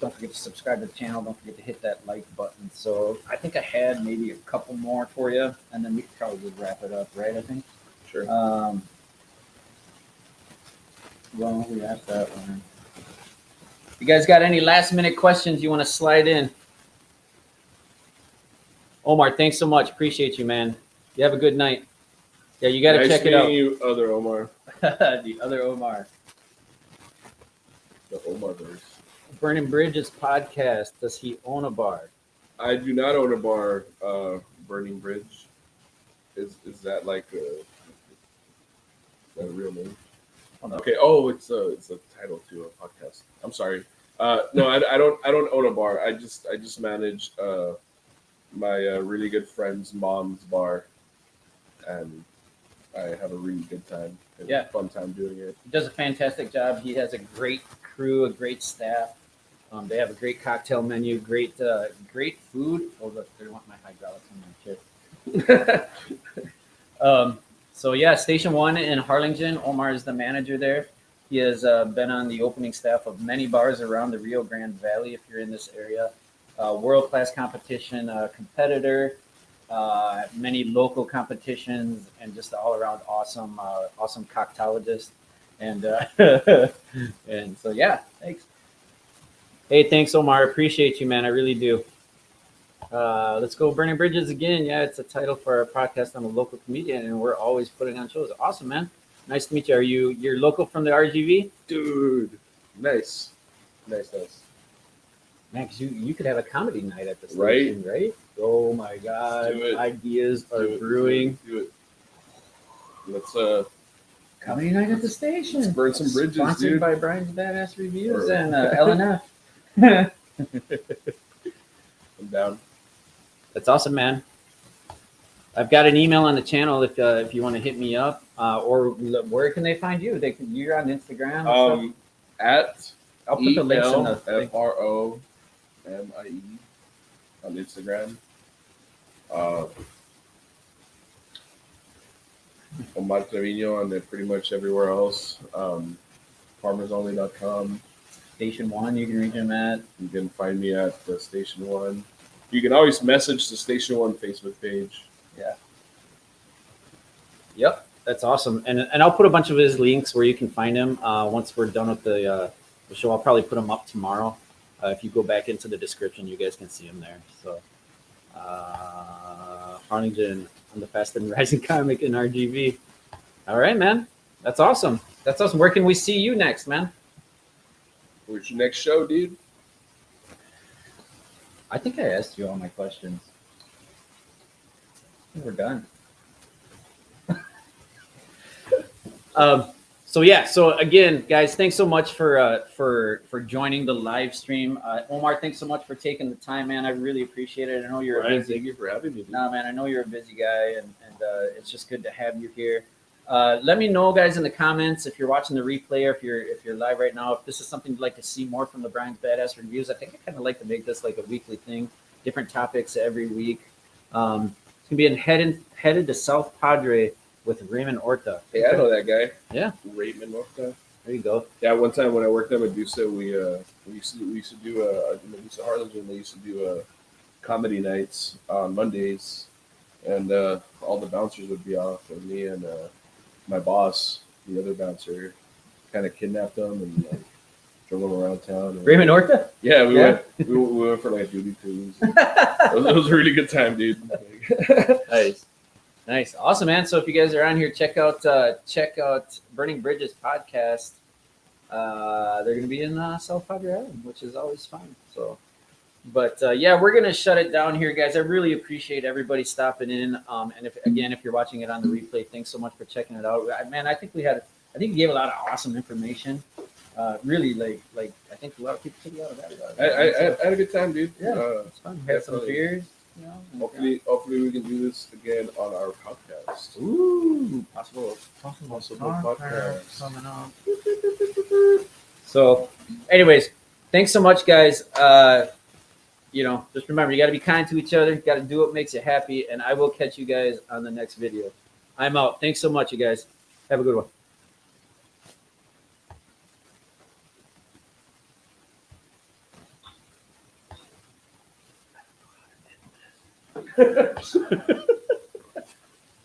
Don't forget to subscribe to the channel. Don't forget to hit that like button. So I think I had maybe a couple more for you, and then we could probably wrap it up, right? I think. Sure. Well, we have that one. You guys got any last minute questions you want to slide in? Omar, thanks so much. Appreciate you, man. You have a good night. Yeah, you got to check it out. You, other Omar. The other Omar. The Omar verse. Burning Bridges podcast. Does he own a bar? I do not own a bar. Burning Bridge. Is that like is that a real name? Oh, no. Okay. Oh, it's a title to a podcast. I'm sorry. No, I don't own a bar. I just manage my really good friend's mom's bar, and I have a really good time. And fun time doing it. He does a fantastic job. He has a great crew, a great staff. They have a great cocktail menu, great food. Oh, look, they want my hydraulics on my chip. So yeah, Station 1 in Harlingen. Omar is the manager there. He has been on the opening staff of many bars around the Rio Grande Valley. If you're in this area, world-class competition competitor, many local competitions, and just all-around awesome cocktailologist. And and so yeah, thanks. Hey, thanks, Omar. Appreciate you, man. I really do. Let's go Burning Bridges again. Yeah, it's a title for our podcast. I'm a local comedian, and we're always putting on shows. Awesome, man. Nice to meet you. You're local from the RGV? Dude, nice. Man, because you could have a comedy night at the station, right? Oh my God. Ideas are brewing. Do it. Let's comedy night at the station. Let's burn some bridges, Sponsored dude. by Brian's Badass Reviews and LNF. I'm down. That's awesome, man. I've got an email on the channel if you want to hit me up, or where can they find you? You're on Instagram. At I'll put the links in the thing. FROMIE on Instagram. Omar Trevino on pretty much everywhere else. Farmersonly.com. Station 1, you can reach him at. You can find me at the Station 1. You can always message the Station 1 Facebook page. Yeah. Yep, that's awesome. And I'll put a bunch of his links where you can find him once we're done with the show. I'll probably put them up tomorrow. If you go back into the description, you guys can see him there. So, Harlingen, I'm the fast and rising comic in RGV. All right, man. That's awesome. That's awesome. Where can we see you next, man? Where's your next show, dude? I think I asked you all my questions. I think we're done. So again, guys, thanks so much for joining the live stream. Omar, thanks so much for taking the time, man. I really appreciate it. I know you're Ryan, a busy. thank you for having me. Dude. No, man, I know you're a busy guy, and it's just good to have you here. Let me know, guys, in the comments if you're watching the replay or if you're live right now. If this is something you'd like to see more from the Brian's Badass Reviews, I think I kind of like to make this like a weekly thing, different topics every week. It's gonna be headed to South Padre with Raymond Orta. Hey, I know that guy. Yeah, Raymond Orta. There you go. Yeah, one time when I worked at Medusa, we used to do Medusa Harlingen. They used to do comedy nights on Mondays, and all the bouncers would be off, and me and my boss, the other bouncer, kind of kidnapped them and drove them around town. And, Raymond Orta? Yeah, we went for like a duty cruise. It was a really good time, dude. Nice, awesome, man. So if you guys are on here, check out Burning Bridges podcast. They're gonna be in South Padre Island, which is always fun. So, but yeah, we're gonna shut it down here, guys. I really appreciate everybody stopping in. And if you're watching it on the replay, thanks so much for checking it out. Man, I think you gave a lot of awesome information. Really, like I think a lot of people took a lot of that. I had a good time, dude. Yeah, it's fun. Had some beers. You know, Hopefully we can do this again on our podcast. Ooh, possible Podcast. coming on. So, anyways, thanks so much, guys. Just remember, you got to be kind to each other. You got to do what makes you happy. And I will catch you guys on the next video. I'm out. Thanks so much, you guys. Have a good one.